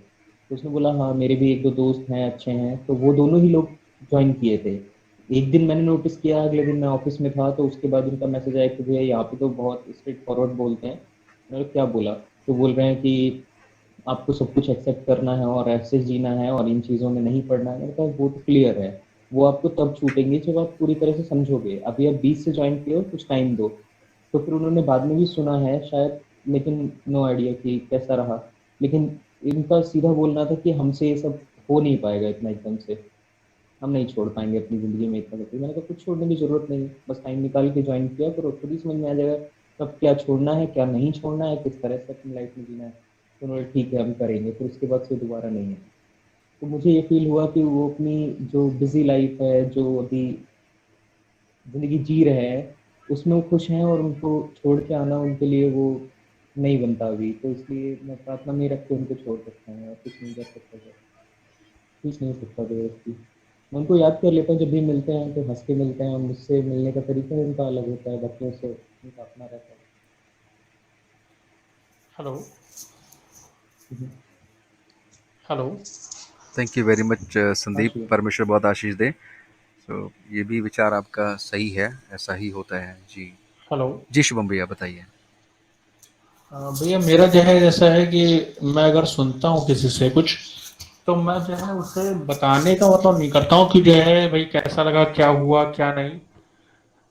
तो उसने बोला हाँ, मेरे भी 1-2 दोस्त हैं, अच्छे हैं। तो वो दोनों ही लोग जॉइन किए थे। एक दिन मैंने नोटिस किया, अगले दिन मैं ऑफ़िस में था, तो उसके बाद उनका मैसेज आया कि भैया यहाँ पे तो बहुत स्ट्रेट फॉरवर्ड बोलते हैं। मैंने कहा क्या बोला? तो बोल रहे हैं कि आपको सब कुछ एक्सेप्ट करना है और ऐसे जीना है और इन चीज़ों में नहीं पड़ना है। मैंने कहा वो तो क्लियर है, वो आपको तब छूटेंगे जब आप पूरी तरह से समझोगे। अभी आप 20 से जॉइन किए हो, कुछ टाइम दो। तो फिर उन्होंने बाद में भी सुना है शायद, लेकिन नो आइडिया कि कैसा रहा। लेकिन इनका सीधा बोलना था कि हमसे ये सब हो नहीं पाएगा इतना एकदम से, हम नहीं छोड़ पाएंगे अपनी ज़िंदगी में इतना करके। मैंने कहा कुछ छोड़ने की ज़रूरत नहीं है, बस टाइम निकाल के जॉइन किया करो, खुद ही समझ में आ जाएगा कब क्या छोड़ना है, क्या नहीं छोड़ना है, किस तरह से अपनी लाइफ में जीना है। तो उन्होंने ठीक है हम करेंगे, फिर उसके बाद से दोबारा नहीं है। तो मुझे ये फील हुआ कि वो अपनी जो बिजी लाइफ है, जो अभी ज़िंदगी जी रहे हैं, उसमें वो खुश हैं और उनको छोड़ के आना उनके लिए वो नहीं बनता अभी। तो इसलिए मैं प्रार्थना में रख के उनको छोड़ सकता हूँ और कुछ नहीं कर सकता सर, कुछ नहीं हो सकता ज़बरदस्ती। मैं उनको याद कर लेता हूँ जब भी मिलते हैं तो हँस के मिलते हैं, और मुझसे मिलने का तरीका ही उनका अलग होता है, बाकियों से उनका अपना रहता है। Hello. Hmm, hello. Thank you very much हाँ संदीप, जी। परमेश्वर बहुत आशीष दे। तो ये भी विचार आपका सही है, ऐसा ही होता है जी। हेलो। जी शुभम भैया बताइए। भैया मेरा जो है जैसा है कि मैं अगर सुनता हूँ किसी से कुछ, तो मैं जो है उसे बताने का मतलब नहीं करता हूँ कि जो है भाई कैसा लगा, क्या हुआ क्या नहीं।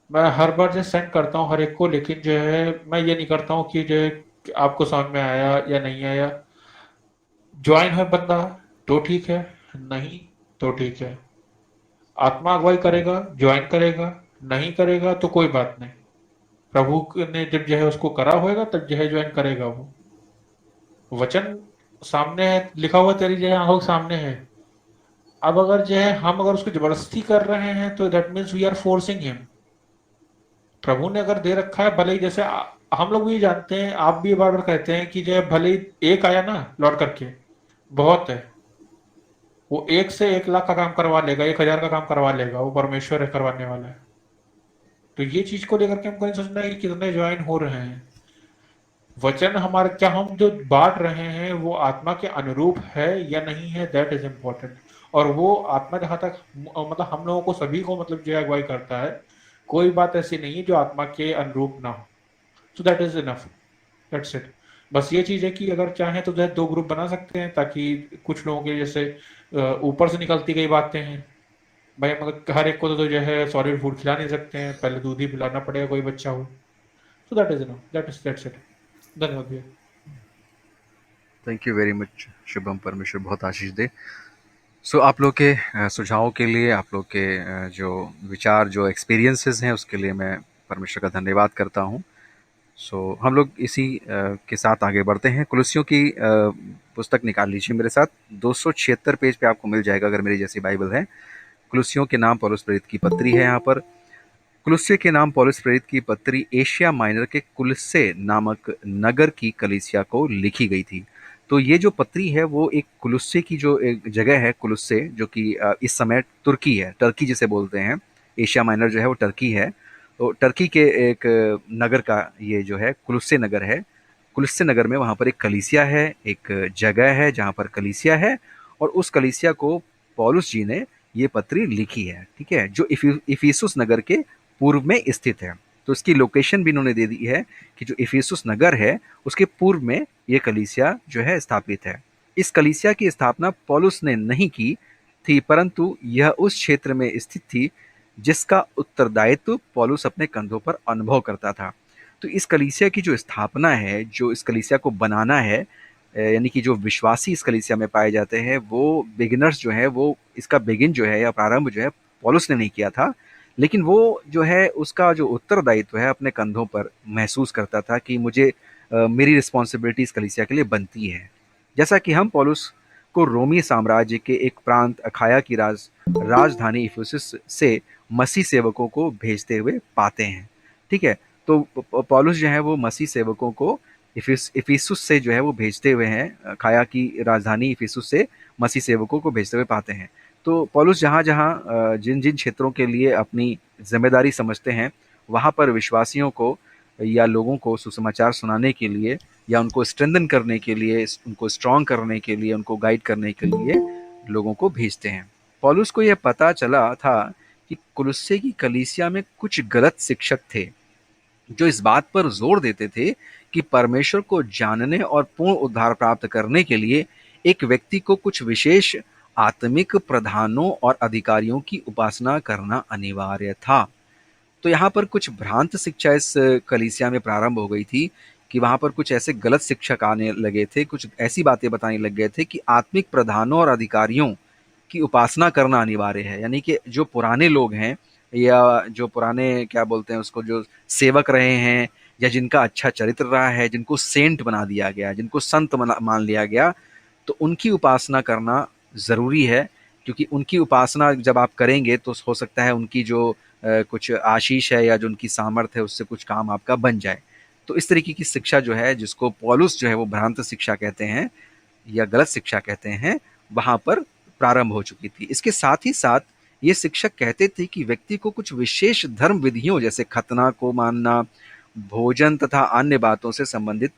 मैं हर बार जो सेंड करता हूँ हर एक को, लेकिन जो है मैं ये नहीं करता हूँ कि जो है कि आपको समझ में आया या नहीं आया। ज्वाइन है बंदा तो ठीक है, नहीं तो ठीक है। आत्मा अगुवाई करेगा, ज्वाइन करेगा, नहीं करेगा तो कोई बात नहीं। प्रभु ने जब जो है उसको करा होएगा तब जो है ज्वाइन करेगा वो। वचन सामने है, लिखा हुआ तेरी जो है आंखों के सामने है। अब अगर जो है हम अगर उसको जबरदस्ती कर रहे हैं तो that means we are forcing him. प्रभु ने अगर दे रखा है, भले ही जैसे हम लोग भी जानते हैं, आप भी बार बार कहते हैं कि जो है भले ही एक आया ना लौट करके बहुत है। वो 1 से 1 लाख का काम करवा लेगा, 1,000 का काम करवा लेगा, वो परमेश्वर है करवाने वाला है। तो ये चीज को लेकर के हमको नहीं सोचना है कि कितने ज्वाइन हो रहे हैं। वचन हमारे क्या हम जो बांट रहे हैं वो आत्मा के अनुरूप है या नहीं है, दैट इज इम्पोर्टेंट। और वो आत्मा जहां तक मतलब हम लोगों को सभी को मतलब जो है अगुवाई करता है, कोई बात ऐसी नहीं है जो आत्मा के अनुरूप ना हो। So that is enough, that's it. बस ये चीज है कि अगर चाहें तो जो है 2 ग्रुप बना सकते हैं, ताकि कुछ लोगों के जैसे ऊपर से निकलती गई बातें हैं भाई, मतलब हर एक को तो जो है सॉलिड फूड खिला नहीं सकते हैं, पहले दूध ही पिलाना पड़ेगा कोई बच्चा हो। So that is enough, that's it. धन्यवाद भैया। Thank you very much Shubham, परमेश्वर बहुत आशीष दे। सो आप लोग के सुझावों के लिए, आप लोग के जो विचार, जो एक्सपीरियंसेस हैं, उसके लिए मैं परमेश्वर का धन्यवाद करता हूँ। सो हम लोग इसी के साथ आगे बढ़ते हैं। कुलुस्सियों की पुस्तक निकाल लीजिए मेरे साथ, 276 पेज पे आपको मिल जाएगा अगर मेरी जैसी बाइबल है। कुलुस्सियों के नाम पौलुस प्रेरित की पत्री है यहाँ पर। कुलुस्से के नाम पौलुस प्रेरित की पत्री एशिया माइनर के कुलुस्से नामक नगर की कलीसिया को लिखी गई थी। तो ये जो पत्री है वो एक कुलुस्से की जो एक जगह है, कुलुस्से, जो कि इस समय तुर्की है, टर्की जिसे बोलते हैं। एशिया माइनर जो है वो टर्की है। तो टर्की के एक नगर का ये जो है कुलुस्से नगर है। कुलुस्से नगर में वहाँ पर एक कलीसिया है, एक जगह है जहाँ पर कलीसिया है, और उस कलीसिया को पौलुस जी ने ये पत्री लिखी है, ठीक है, जो इफिसुस नगर के पूर्व में स्थित है। तो इसकी लोकेशन भी इन्होंने दे दी है कि जो इफिसुस नगर है उसके पूर्व में ये कलीसिया जो है स्थापित है। इस कलीसिया की स्थापना पौलुस ने नहीं की थी, परंतु यह उस क्षेत्र में स्थित थी जिसका उत्तरदायित्व पौलुस अपने कंधों पर अनुभव करता था। तो इस कलीसिया की जो स्थापना है, जो इस कलीसिया को बनाना है, यानी कि जो विश्वासी इस कलीसिया में पाए जाते हैं, वो बिगिनर्स जो है, वो इसका बिगिन जो है या प्रारंभ जो है पौलुस ने नहीं किया था, लेकिन वो जो है उसका जो उत्तरदायित्व है अपने कंधों पर महसूस करता था कि मुझे मेरी रिस्पॉन्सिबिलिटी इस कलीसिया के लिए बनती है। जैसा कि हम पौलुस को रोमी साम्राज्य के एक प्रांत अखाया की राजधानी इफिसुस से मसीह सेवकों को भेजते हुए पाते हैं, ठीक है। तो पौलुस जो है वो मसीह सेवकों को इफिसुस से जो है वो भेजते हुए हैं, अखाया की राजधानी इफिसुस से मसीह सेवकों को भेजते हुए पाते हैं। तो पौलुस जहाँ जहाँ जिन जिन क्षेत्रों के लिए अपनी जिम्मेदारी समझते हैं, वहाँ पर विश्वासियों को या लोगों को सुसमाचार सुनाने के लिए, या उनको स्ट्रेंथन करने के लिए, उनको स्ट्रॉन्ग करने के लिए, उनको गाइड करने के लिए लोगों को भेजते हैं। पौलुस को यह पता चला था कि कुलुस्से की कलीसिया में कुछ गलत शिक्षक थे जो इस बात पर जोर देते थे कि परमेश्वर को जानने और पूर्ण उद्धार प्राप्त करने के लिए एक व्यक्ति को कुछ विशेष आत्मिक प्रधानों और अधिकारियों की उपासना करना अनिवार्य था। तो यहाँ पर कुछ भ्रांत शिक्षा इस कलीसिया में प्रारंभ हो गई थी कि वहाँ पर कुछ ऐसे गलत शिक्षक आने लगे थे, कुछ ऐसी बातें बताने लग गए थे कि आत्मिक प्रधानों और अधिकारियों की उपासना करना अनिवार्य है। यानी कि जो पुराने लोग हैं, या जो पुराने क्या बोलते हैं उसको, जो सेवक रहे हैं, या जिनका अच्छा चरित्र रहा है, जिनको सेंट बना दिया गया, जिनको संत मान लिया गया, तो उनकी उपासना करना ज़रूरी है। क्योंकि उनकी उपासना जब आप करेंगे तो हो सकता है उनकी जो कुछ आशीष है या जो उनकी सामर्थ्य है उससे कुछ काम आपका बन जाए। तो इस तरीके की शिक्षा जो है, जिसको पौलुस जो है वो भ्रांत शिक्षा कहते हैं या गलत शिक्षा कहते हैं, वहाँ पर प्रारंभ हो चुकी थी। इसके साथ ही साथ ये शिक्षक कहते थे कि व्यक्ति को कुछ विशेष धर्म विधियों जैसे खतना को मानना, भोजन तथा अन्य बातों से संबंधित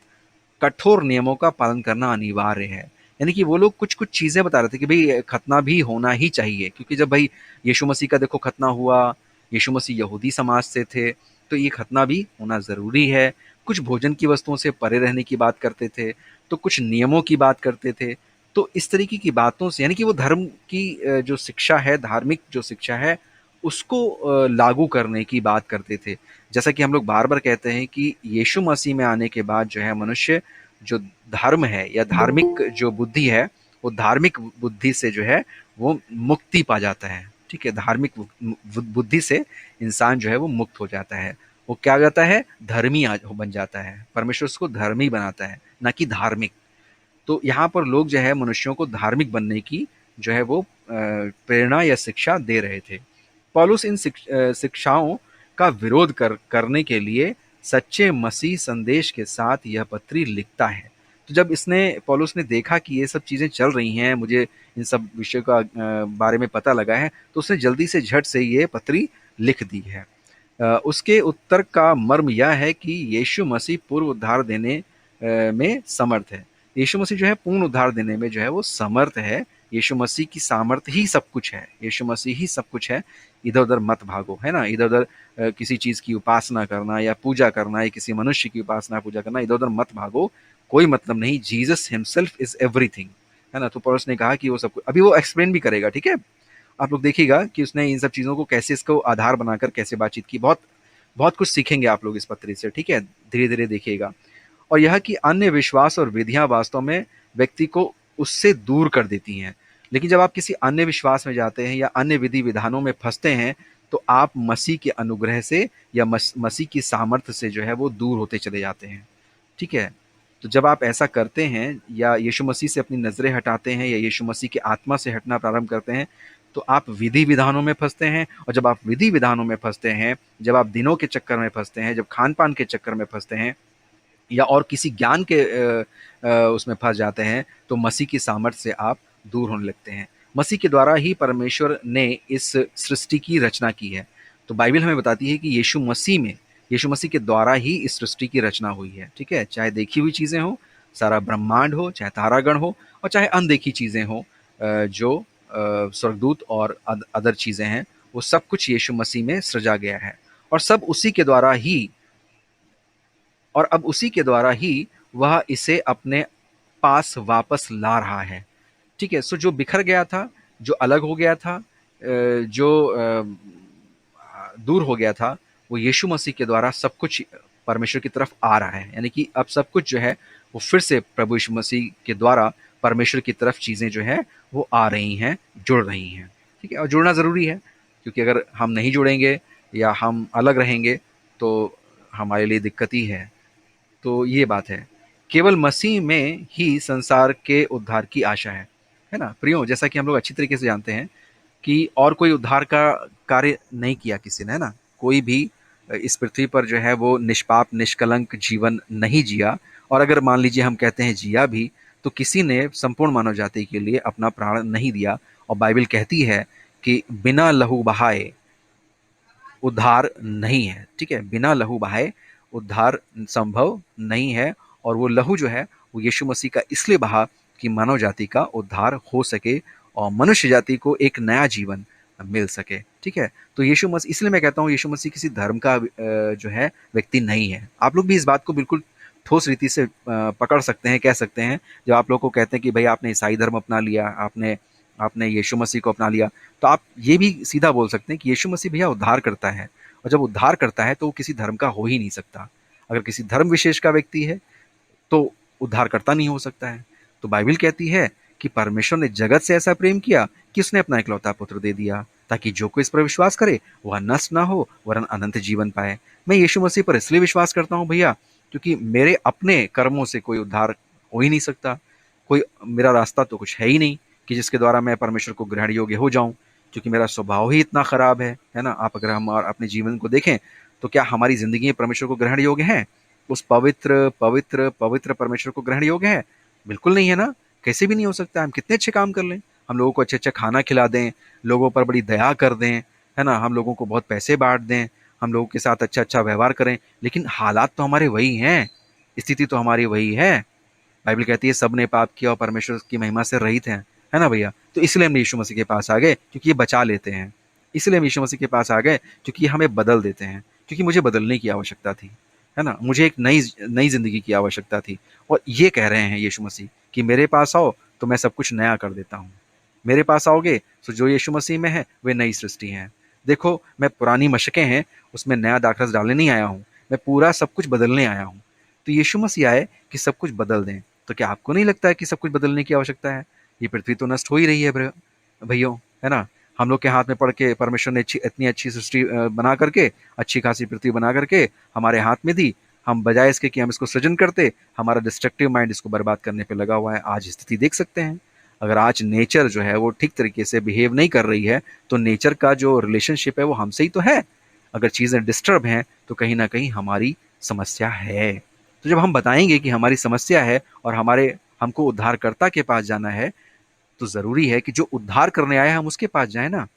कठोर नियमों का पालन करना अनिवार्य है। यानी कि वो लोग कुछ-कुछ चीज़ें बता रहे थे कि भई खतना भी होना ही चाहिए, क्योंकि जब भाई यीशु मसीह का देखो खतना हुआ, यीशु मसीह यहूदी समाज से थे, तो ये खतना भी होना ज़रूरी है। कुछ भोजन की वस्तुओं से परे रहने की बात करते थे, तो कुछ नियमों की बात करते थे। तो इस तरीके की बातों से यानी कि वो धर्म की जो शिक्षा है, धार्मिक जो शिक्षा है, उसको लागू करने की बात करते थे। जैसा कि हम लोग बार-बार कहते हैं कि यीशु मसीह में आने के बाद जो है मनुष्य जो धर्म है या धार्मिक जो बुद्धि है, वो धार्मिक बुद्धि से जो है वो मुक्ति पा जाता है। ठीक है? धार्मिक बुद्धि से इंसान जो है वो मुक्त हो जाता है। वो क्या हो जाता है? धर्मी बन जाता है। परमेश्वर उसको धर्मी बनाता है, ना कि धार्मिक। तो यहाँ पर लोग जो है मनुष्यों को धार्मिक बनने की जो है वो प्रेरणा या शिक्षा दे रहे थे। पौलुस इन शिक्षाओं का विरोध करने के लिए सच्चे मसीह संदेश के साथ यह पत्री लिखता है। तो जब इसने पौलुस ने देखा कि ये सब चीज़ें चल रही हैं, मुझे इन सब विषयों का बारे में पता लगा है, तो उसने जल्दी से झट से ये पत्री लिख दी है। उसके उत्तर का मर्म यह है कि यीशु मसीह पूर्व उद्धार देने में समर्थ है। यीशु मसीह जो है पूर्ण उद्धार देने में जो है वो समर्थ है। यीशु मसीह की सामर्थ्य ही सब कुछ है। यीशु मसीह ही सब कुछ है। इधर-उधर मत भागो, है ना? इधर-उधर किसी चीज़ की उपासना करना या पूजा करना या किसी मनुष्य की उपासना पूजा करना, इधर-उधर मत भागो, कोई मतलब नहीं। जीसस हिमसेल्फ इज़ एवरीथिंग, है ना? तो पौलुस ने कहा कि वो सब कुछ अभी वो एक्सप्लेन भी करेगा, ठीक है? आप लोग देखिएगा कि उसने इन सब चीज़ों को कैसे इसको आधार बनाकर कैसे बातचीत की। बहुत बहुत कुछ सीखेंगे आप लोग इस पत्री से, ठीक है? धीरे-धीरे देखिएगा। और यह कि अन्य विश्वास और विधियाँ वास्तव में व्यक्ति को उससे दूर कर देती हैं। लेकिन जब आप किसी अन्य विश्वास में जाते हैं या अन्य विधि-विधानों में फँसते हैं, तो आप मसीह के अनुग्रह से या मसीह की सामर्थ्य से जो है वो दूर होते चले जाते हैं। ठीक है? तो जब आप ऐसा करते हैं या यीशु मसीह से अपनी नज़रें हटाते हैं या यीशु मसीह की आत्मा से हटना प्रारंभ करते हैं, तो आप विधि-विधानों में फँसते हैं। और जब आप विधि-विधानों में फँसते हैं, जब आप दिनों के चक्कर में फँसते हैं, जब खान-पान के चक्कर में फँसते हैं या और किसी ज्ञान के उसमें फँस जाते हैं, तो मसीह की सामर्थ्य से आप दूर होने लगते हैं। मसीह के द्वारा ही परमेश्वर ने इस सृष्टि की रचना की है। तो बाइबल हमें बताती है कि यीशु मसीह के द्वारा ही इस सृष्टि की रचना हुई है, ठीक है? चाहे देखी हुई चीज़ें हों, सारा ब्रह्मांड हो, चाहे तारागण हो और चाहे अनदेखी चीज़ें हों, जो स्वर्गदूत और अदर चीज़ें हैं, वो सब कुछ यीशु मसीह में सृजा गया है। और सब उसी के द्वारा ही और अब उसी के द्वारा ही वह इसे अपने पास वापस ला रहा है। ठीक है? सो जो बिखर गया था, जो अलग हो गया था, जो दूर हो गया था, वो यीशु मसीह के द्वारा सब कुछ परमेश्वर की तरफ आ रहा है। यानी कि अब सब कुछ जो है वो फिर से प्रभु यीशु मसीह के द्वारा परमेश्वर की तरफ चीज़ें जो है वो आ रही हैं, जुड़ रही हैं। ठीक है? और जुड़ना ज़रूरी है, क्योंकि अगर हम नहीं जुड़ेंगे या हम अलग रहेंगे तो हमारे लिए दिक्कत ही है। तो ये बात है। केवल मसीह में ही संसार के उद्धार की आशा है ना? प्रियो, जैसा कि हम लोग अच्छी तरीके से जानते हैं कि और कोई उद्धार का कार्य नहीं किया किसी ने, है ना? कोई भी इस पृथ्वी पर जो है वो निष्पाप, निष्कलंक जीवन नहीं जिया। और अगर मान लीजिए हम कहते हैं जिया भी, तो किसी ने संपूर्ण मानव जाति के लिए अपना प्राण नहीं दिया। और बाइबल कहती है कि बिना लहू बहाए उद्धार नहीं है, ठीक है? बिना लहू बहाए उद्धार संभव नहीं है। और वो लहू जो है वो यीशु मसीह का इसलिए बहा कि मानव जाति का उद्धार हो सके और मनुष्य जाति को एक नया जीवन मिल सके, ठीक है? तो यीशु मसीह, इसलिए मैं कहता हूँ यीशु मसीह किसी धर्म का जो है व्यक्ति नहीं है। आप लोग भी इस बात को बिल्कुल ठोस रीति से पकड़ सकते हैं, कह सकते हैं। जब आप लोग को कहते हैं कि भाई आपने ईसाई धर्म अपना लिया, आपने आपने यीशु मसीह को अपना लिया, तो आप ये भी सीधा बोल सकते हैं कि यीशु मसीह भैया उद्धार करता है। और जब उद्धार करता है तो वो किसी धर्म का हो ही नहीं सकता। अगर किसी धर्म विशेष का व्यक्ति है तो उद्धारकर्ता नहीं हो सकता है। तो बाइबल कहती है कि परमेश्वर ने जगत से ऐसा प्रेम किया कि उसने अपना इकलौता पुत्र दे दिया, ताकि जो कोई इस पर विश्वास करे वह नष्ट ना हो वरन अनंत जीवन पाए। मैं यीशु मसीह पर इसलिए विश्वास करता हूँ भैया, क्योंकि मेरे अपने कर्मों से कोई उद्धार हो ही नहीं सकता। कोई मेरा रास्ता तो कुछ है ही नहीं कि जिसके द्वारा मैं परमेश्वर को ग्रहण योग्य हो जाऊं, क्योंकि मेरा स्वभाव ही इतना खराब है ना? आप अगर हम अपने जीवन को देखें तो क्या हमारी जिंदगी परमेश्वर को ग्रहण योग्य है? उस पवित्र पवित्र पवित्र परमेश्वर को ग्रहण योग्य है? बिल्कुल नहीं है ना? कैसे भी नहीं हो सकता। हम कितने अच्छे काम कर लें, हम लोगों को अच्छा-अच्छा खाना खिला दें, लोगों पर बड़ी दया कर दें, है ना? हम लोगों को बहुत पैसे बाँट दें, हम लोगों के साथ अच्छा-अच्छा व्यवहार करें, लेकिन हालात तो हमारे वही हैं, स्थिति तो हमारी वही है। बाइबल कहती है सब ने पाप किया और परमेश्वर की महिमा से रहित हैं, है ना भैया। तो इसलिए हम यीशु मसीह के पास आ गए क्योंकि ये बचा लेते हैं। इसलिए हम यीशु मसीह के पास आ गए क्योंकि ये हमें बदल देते हैं, क्योंकि मुझे बदलने की आवश्यकता थी, है ना। मुझे एक नई नई जिंदगी की आवश्यकता थी। और ये कह रहे हैं यीशु मसीह कि मेरे पास आओ तो मैं सब कुछ नया कर देता हूँ। मेरे पास आओगे तो जो यीशु मसीह में है वे नई सृष्टि हैं। देखो मैं पुरानी मशकें हैं उसमें नया दाखरस डालने नहीं आया हूँ, मैं पूरा सब कुछ बदलने आया हूँ। तो यीशु मसीह आए कि सब कुछ बदल दें। तो क्या आपको नहीं लगता है कि सब कुछ बदलने की आवश्यकता है? ये पृथ्वी तो नष्ट हो ही रही है भैयों, है ना। हम लोग के हाथ में पड़ के परमेश्वर ने इतनी अच्छी सृष्टि बना करके, अच्छी खासी पृथ्वी बना करके हमारे हाथ में दी। हम बजाय इसके कि हम इसको सृजन करते, हमारा डिस्ट्रक्टिव माइंड इसको बर्बाद करने पे लगा हुआ है। आज स्थिति देख सकते हैं। अगर आज नेचर जो है वो ठीक तरीके से बिहेव नहीं कर रही है तो नेचर का जो रिलेशनशिप है वो हमसे ही तो है। अगर चीज़ें डिस्टर्ब हैं तो कहीं ना कहीं हमारी समस्या है। तो जब हम बताएंगे कि हमारी समस्या है और हमको उद्धारकर्ता के पास जाना है, तो ज़रूरी है कि जो उद्धार करने आया है हम उसके पास जाए ना।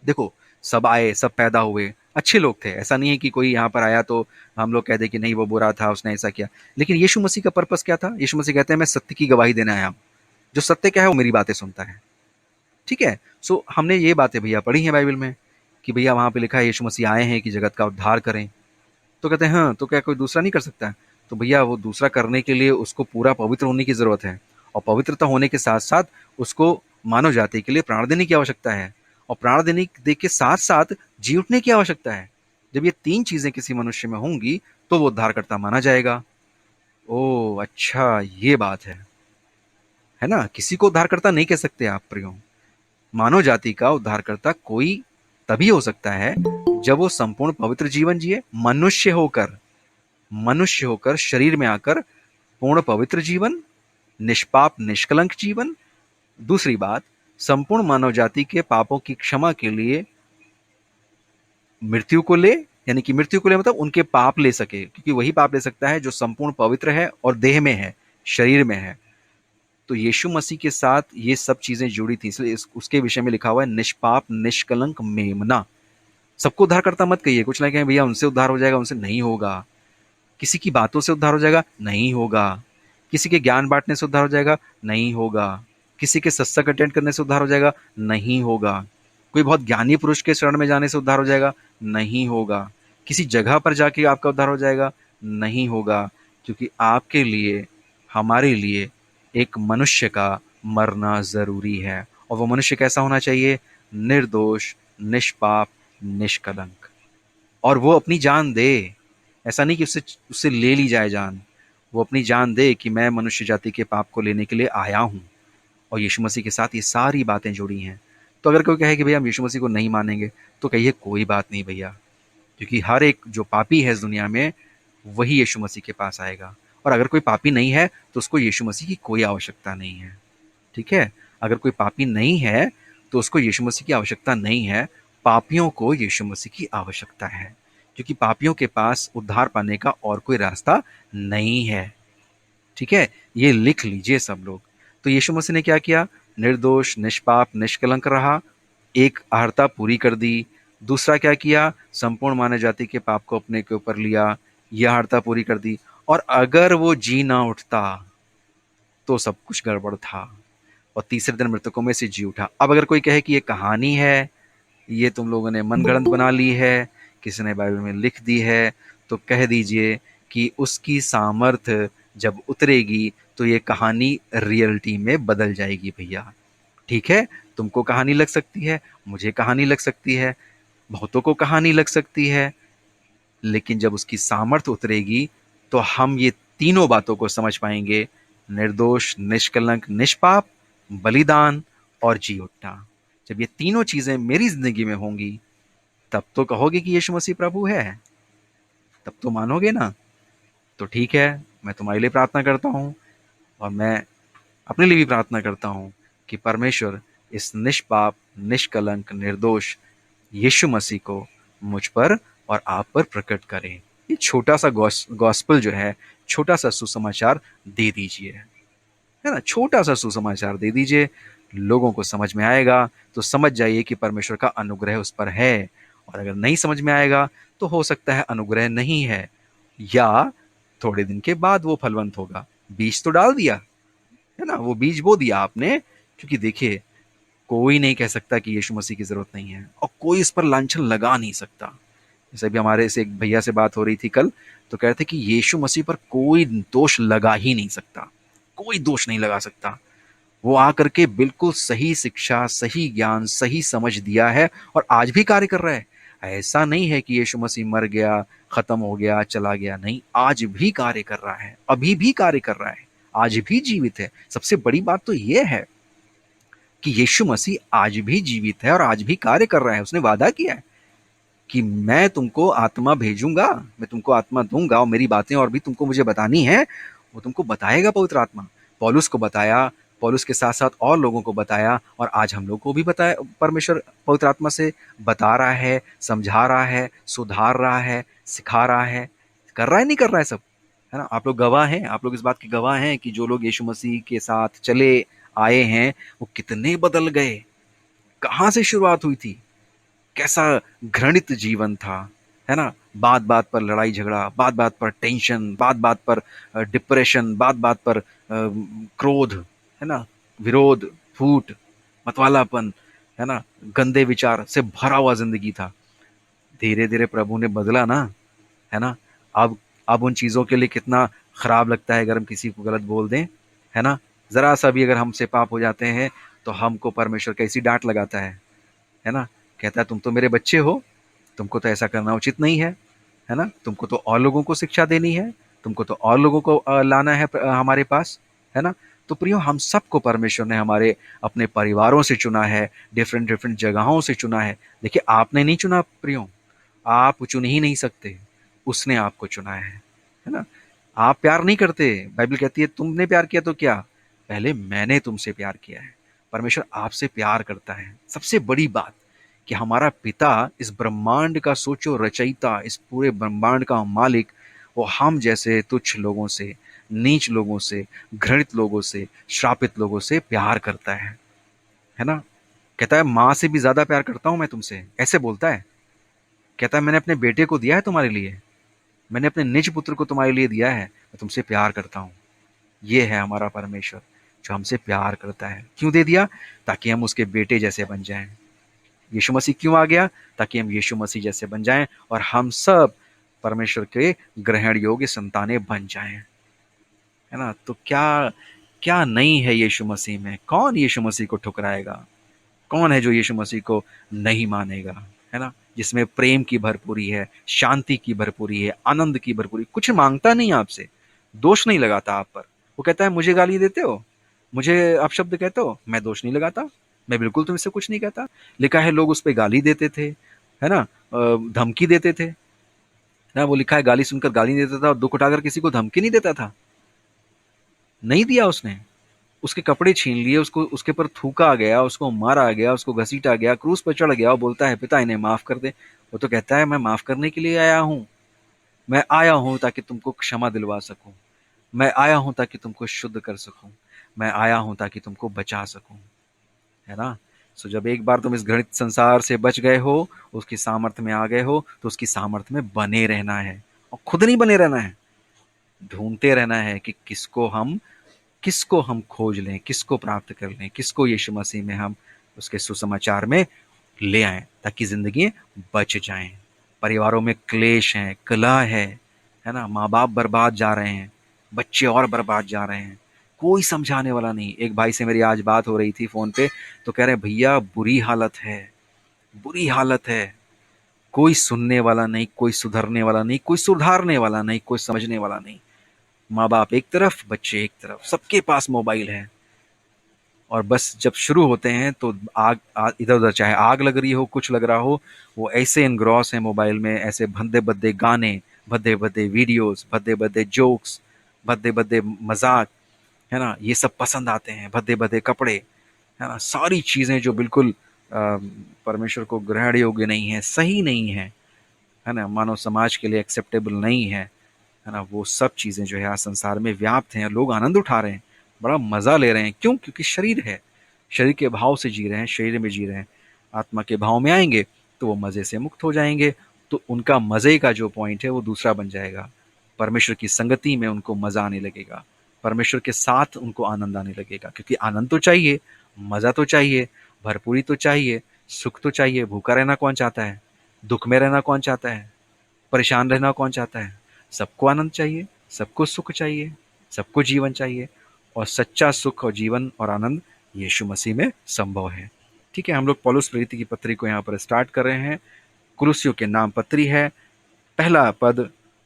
देखो सब आए, सब पैदा हुए, अच्छे लोग थे। ऐसा नहीं है कि कोई यहाँ पर आया तो हम लोग कह दे कि नहीं वो बुरा था, उसने ऐसा किया। लेकिन यीशु मसीह का पर्पस क्या था? यीशु मसीह कहते हैं मैं सत्य की गवाही देने आया हूँ। जो सत्य क्या है वो मेरी बातें सुनता है, ठीक है। सो हमने ये बातें भैया पढ़ी हैं बाइबल में कि भैया वहाँ पे लिखा है यीशु मसीह आए हैं कि जगत का उद्धार करें। तो कहते हैं हाँ, तो क्या कोई दूसरा नहीं कर सकता है? तो भैया वो दूसरा करने के लिए उसको पूरा पवित्र होने की जरूरत है। और पवित्रता होने के साथ साथ उसको मानव जाति के लिए प्राण देने की आवश्यकता है। और प्राण देने दे के साथ साथ जी उठने की आवश्यकता है। जब ये तीन चीजें किसी मनुष्य में होंगी तो वो उद्धारकर्ता माना जाएगा। ओ अच्छा, ये बात है ना। किसी को उद्धारकर्ता नहीं कह सकते आप प्रियो। मानव जाति का उद्धारकर्ता कोई तभी हो सकता है जब वो संपूर्ण पवित्र जीवन जिए, मनुष्य होकर शरीर में आकर पूर्ण पवित्र जीवन, निष्पाप निष्कलंक जीवन। दूसरी बात, संपूर्ण मानव जाति के पापों की क्षमा के लिए मृत्यु को ले, यानी कि मृत्यु को ले मतलब उनके पाप ले सके, क्योंकि वही पाप ले सकता है जो संपूर्ण पवित्र है और देह में है, शरीर में है। तो यीशु मसीह के साथ ये सब चीजें जुड़ी थी, इसलिए उसके विषय में लिखा हुआ है निष्पाप निष्कलंक मेमना। सबको उद्धार करता मत कहिए। कुछ ना कहें भैया उनसे उद्धार हो जाएगा, उनसे नहीं होगा। किसी की बातों से उद्धार हो जाएगा, नहीं होगा। किसी के ज्ञान बांटने से उद्धार हो जाएगा, नहीं होगा। किसी के सत्संग अटेंड करने से उद्धार हो जाएगा, नहीं होगा। कोई बहुत ज्ञानी पुरुष के शरण में जाने से उद्धार हो जाएगा, नहीं होगा। किसी जगह पर जाके आपका उद्धार हो जाएगा, नहीं होगा। क्योंकि आपके लिए, हमारे लिए एक मनुष्य का मरना जरूरी है। और वो मनुष्य कैसा होना चाहिए? निर्दोष, निष्पाप, निष्कलंक। और वो अपनी जान दे। ऐसा नहीं कि उससे ले ली जाए जान। वो अपनी जान दे कि मैं मनुष्य जाति के पाप को लेने के लिए आया हूं। और यीशु मसीह के साथ ये सारी बातें जुड़ी हैं। तो अगर कोई कहे कि भैया हम यीशु मसीह को नहीं मानेंगे, तो कहिए कोई बात नहीं भैया, क्योंकि हर एक जो पापी है इस दुनिया में वही यीशु मसीह के पास आएगा। और अगर कोई पापी नहीं है तो उसको यीशु मसीह की कोई आवश्यकता नहीं है, ठीक है। अगर कोई पापी नहीं है तो उसको यीशु मसीह की आवश्यकता नहीं है। पापियों को यीशु मसीह की आवश्यकता है, क्योंकि पापियों के पास उद्धार पाने का और कोई रास्ता नहीं है, ठीक है। ये लिख लीजिए सब लोग। तो यीशु मसीह ने क्या किया? निर्दोष, निष्पाप, निष्कलंक रहा, एक अर्हता पूरी कर दी। दूसरा क्या किया? संपूर्ण मानव जाति के पाप को अपने के ऊपर लिया, यह अर्हता पूरी कर दी। और अगर वो जी ना उठता तो सब कुछ गड़बड़ था। और तीसरे दिन मृतकों में से जी उठा। अब अगर कोई कहे कि ये कहानी है, ये तुम लोगों ने मनगढ़ंत बना ली है, किसी ने बाइबल में लिख दी है, तो कह दीजिए कि उसकी सामर्थ्य जब उतरेगी तो ये कहानी रियलिटी में बदल जाएगी भैया, ठीक है। तुमको कहानी लग सकती है, मुझे कहानी लग सकती है, बहुतों को कहानी लग सकती है, लेकिन जब उसकी सामर्थ्य उतरेगी तो हम ये तीनों बातों को समझ पाएंगे। निर्दोष, निष्कलंक, निष्पाप, बलिदान और जी उठना। जब ये तीनों चीजें मेरी जिंदगी में होंगी तब तो कहोगे कि यीशु मसीह प्रभु है, तब तो मानोगे ना। तो ठीक है, मैं तुम्हारे लिए प्रार्थना करता हूँ और मैं अपने लिए भी प्रार्थना करता हूँ कि परमेश्वर इस निष्पाप, निष्कलंक, निर्दोष यीशु मसीह को मुझ पर और आप पर प्रकट करें। ये छोटा सा गॉस्पेल जो है, छोटा सा सुसमाचार दे दीजिए, है ना। छोटा सा सुसमाचार दे दीजिए, लोगों को समझ में आएगा तो समझ जाइए कि परमेश्वर का अनुग्रह उस पर है। और अगर नहीं समझ में आएगा तो हो सकता है अनुग्रह नहीं है, या थोड़े दिन के बाद वो फलवंत होगा, बीज तो डाल दिया, है ना, वो बीज बो दिया आपने। क्योंकि देखिए, कोई नहीं कह सकता कि यीशु मसीह की जरूरत नहीं है, और कोई इस पर लांछन लगा नहीं सकता। जैसे भी हमारे से एक भैया से बात हो रही थी कल, तो कह रहे थे कि यीशु मसीह पर कोई दोष लगा ही नहीं सकता, कोई दोष नहीं लगा सकता। वो आकर के बिल्कुल सही शिक्षा, सही ज्ञान, सही समझ दिया है, और आज भी कार्य कर रहा है। ऐसा नहीं है कि यीशु मसीह मर गया, खत्म हो गया, चला गया, नहीं, आज भी कार्य कर रहा है, अभी भी कार्य कर रहा है, आज भी जीवित है। सबसे बड़ी बात तो ये है कि यीशु मसीह आज भी जीवित है और आज भी कार्य कर रहा है। उसने वादा किया है कि मैं तुमको आत्मा भेजूंगा, मैं तुमको आत्मा दूंगा, और मेरी बातें और भी तुमको मुझे बतानी है, वो तुमको बताएगा पवित्र आत्मा। पौलुस को बताया, पौलुस के साथ साथ और लोगों को बताया, और आज हम लोग को भी बताया। परमेश्वर पवित्र आत्मा से बता रहा है, समझा रहा है, सुधार रहा है, सिखा रहा है, कर रहा है, नहीं कर रहा है सब, है ना। आप लोग गवाह हैं, आप लोग इस बात के गवाह हैं कि जो लोग यीशु मसीह के साथ चले आए हैं वो कितने बदल गए। कहाँ से शुरुआत हुई थी, कैसा घृणित जीवन था, है ना। बात बात पर लड़ाई झगड़ा, बात बात पर टेंशन, बात बात पर डिप्रेशन, बात बात पर क्रोध, है ना, विरोध, फूट, मतवालापन, है ना, गंदे विचार से भरा हुआ जिंदगी था। धीरे धीरे प्रभु ने बदला ना, है ना। अब अब उन चीजों के लिए कितना खराब लगता है अगर हम किसी को गलत बोल दें, है ना। जरा सा भी अगर हमसे पाप हो जाते हैं तो हमको परमेश्वर कैसी डांट लगाता है ना। कहता है तुम तो मेरे बच्चे हो, तुमको तो ऐसा करना उचित नहीं है ना। तुमको तो और लोगों को शिक्षा देनी है, तुमको तो और लोगों को लाना है हमारे पास, है ना। तो प्रियो, हम सबको परमेश्वर ने हमारे अपने परिवारों से चुना है, डिफरेंट डिफरेंट जगहों से चुना है। देखिए, आपने नहीं चुना प्रियो, आप चुन ही नहीं सकते, उसने आपको चुना है ना। आप प्यार नहीं करते, बाइबल कहती है तुमने प्यार किया तो क्या, पहले मैंने तुमसे प्यार किया है। परमेश्वर आपसे प्यार करता है। सबसे बड़ी बात कि हमारा पिता, इस ब्रह्मांड का सोचो रचयिता, इस पूरे ब्रह्मांड का मालिक, वो हम जैसे तुच्छ लोगों से, नीच लोगों से, घृणित लोगों से, श्रापित लोगों से प्यार करता है ना। कहता है माँ से भी ज्यादा प्यार करता हूं मैं तुमसे, ऐसे बोलता है। कहता है मैंने अपने बेटे को दिया है तुम्हारे लिए, मैंने अपने निज पुत्र को तुम्हारे लिए दिया है, मैं तुमसे प्यार करता हूं। ये है हमारा परमेश्वर जो हमसे प्यार करता है। क्यों दे दिया, ताकि हम उसके बेटे जैसे बन जाएं। यीशु मसीह क्यों आ गया, ताकि हम यीशु मसीह जैसे बन जाएं और हम सब परमेश्वर के ग्रहण योग्य संतानें बन जाएं, है ना। तो क्या क्या नहीं है यीशु मसीह में। कौन यीशु मसीह को ठुकराएगा, कौन है जो यीशु मसीह को नहीं मानेगा, है ना। जिसमें प्रेम की भरपूरी है, शांति की भरपूरी है, आनंद की भरपूरी, कुछ मांगता नहीं आपसे, दोष नहीं लगाता आप पर। वो कहता है मुझे गाली देते हो, मुझे अपशब्द कहते हो, मैं दोष नहीं लगाता, मैं बिल्कुल तुमसे कुछ नहीं कहता। लिखा है लोग उस पर गाली देते थे, है ना, धमकी देते थे, है ना। वो लिखा है गाली सुनकर गाली देता था और दुख उठाकर किसी को धमकी नहीं देता था। नहीं दिया उसने, उसके कपड़े छीन लिए, उसको उसके पर थूका गया, उसको मारा गया, उसको घसीटा गया, क्रूस पर चढ़ गया और बोलता है पिता इन्हें माफ कर दे। वो तो कहता है मैं माफ करने के लिए आया हूँ, मैं आया हूँ ताकि तुमको क्षमा दिलवा सकूं, मैं आया हूँ ताकि तुमको शुद्ध कर सकूं, मैं आया हूँ ताकि तुमको बचा सकूं, है ना। सो जब एक बार तुम इस घृणित संसार से बच गए हो, उसकी सामर्थ्य में आ गए हो, तो उसकी सामर्थ्य में बने रहना है, और खुद नहीं बने रहना है, ढूंढते रहना है कि किसको हम खोज लें, किसको प्राप्त कर लें, किसको यीशु मसीह में हम उसके सुसमाचार में ले आएं, ताकि जिंदगी बच जाएं। परिवारों में क्लेश है, कलह है ना। माँ बाप बर्बाद जा रहे हैं, बच्चे और बर्बाद जा रहे हैं, कोई समझाने वाला नहीं। एक भाई से मेरी आज बात हो रही थी फोन पे, तो कह रहे भैया बुरी हालत है, बुरी हालत है, कोई सुनने वाला नहीं, कोई सुधरने वाला नहीं, कोई सुधारने वाला नहीं, कोई समझने वाला नहीं। माँ बाप एक तरफ, बच्चे एक तरफ, सबके पास मोबाइल है, और बस जब शुरू होते हैं तो इधर उधर चाहे आग लग रही हो, कुछ लग रहा हो, वो ऐसे इनग्रॉस है मोबाइल में, ऐसे भद्दे भद्दे गाने, भद्दे भद्दे वीडियोस, भद्दे भद्दे जोक्स, भद्दे भद्दे मजाक, है ना, ये सब पसंद आते हैं। भद्दे भद्दे कपड़े, है ना, सारी चीजें जो बिल्कुल परमेश्वर को ग्रहण योग्य नहीं है, सही नहीं है ना, मानव समाज के लिए एक्सेप्टेबल नहीं है ना, वो सब चीजें जो है आज संसार में व्याप्त हैं। लोग आनंद उठा रहे हैं, बड़ा मजा ले रहे हैं। क्यों, क्योंकि शरीर है, शरीर के भाव से जी रहे हैं, शरीर में जी रहे हैं। आत्मा के भाव में आएंगे तो वो मजे से मुक्त हो जाएंगे, तो उनका मजे का जो पॉइंट है वो दूसरा बन जाएगा। परमेश्वर की संगति में उनको मजा आने लगेगा, परमेश्वर के साथ उनको आनंद आने लगेगा, क्योंकि आनंद तो चाहिए, मज़ा तो चाहिए, भरपूरी तो चाहिए, सुख तो चाहिए। भूखा रहना कौन चाहता है? दुख में रहना कौन चाहता है? परेशान रहना कौन चाहता है? सबको आनंद चाहिए, सबको सुख चाहिए, सबको जीवन चाहिए, और सच्चा सुख और जीवन और आनंद यीशु मसीह में संभव है। ठीक है, हम लोग पौलुस प्रेरित की पत्री को यहाँ पर स्टार्ट कर रहे हैं। कुलुसियों के नाम पत्री है, पहला पद,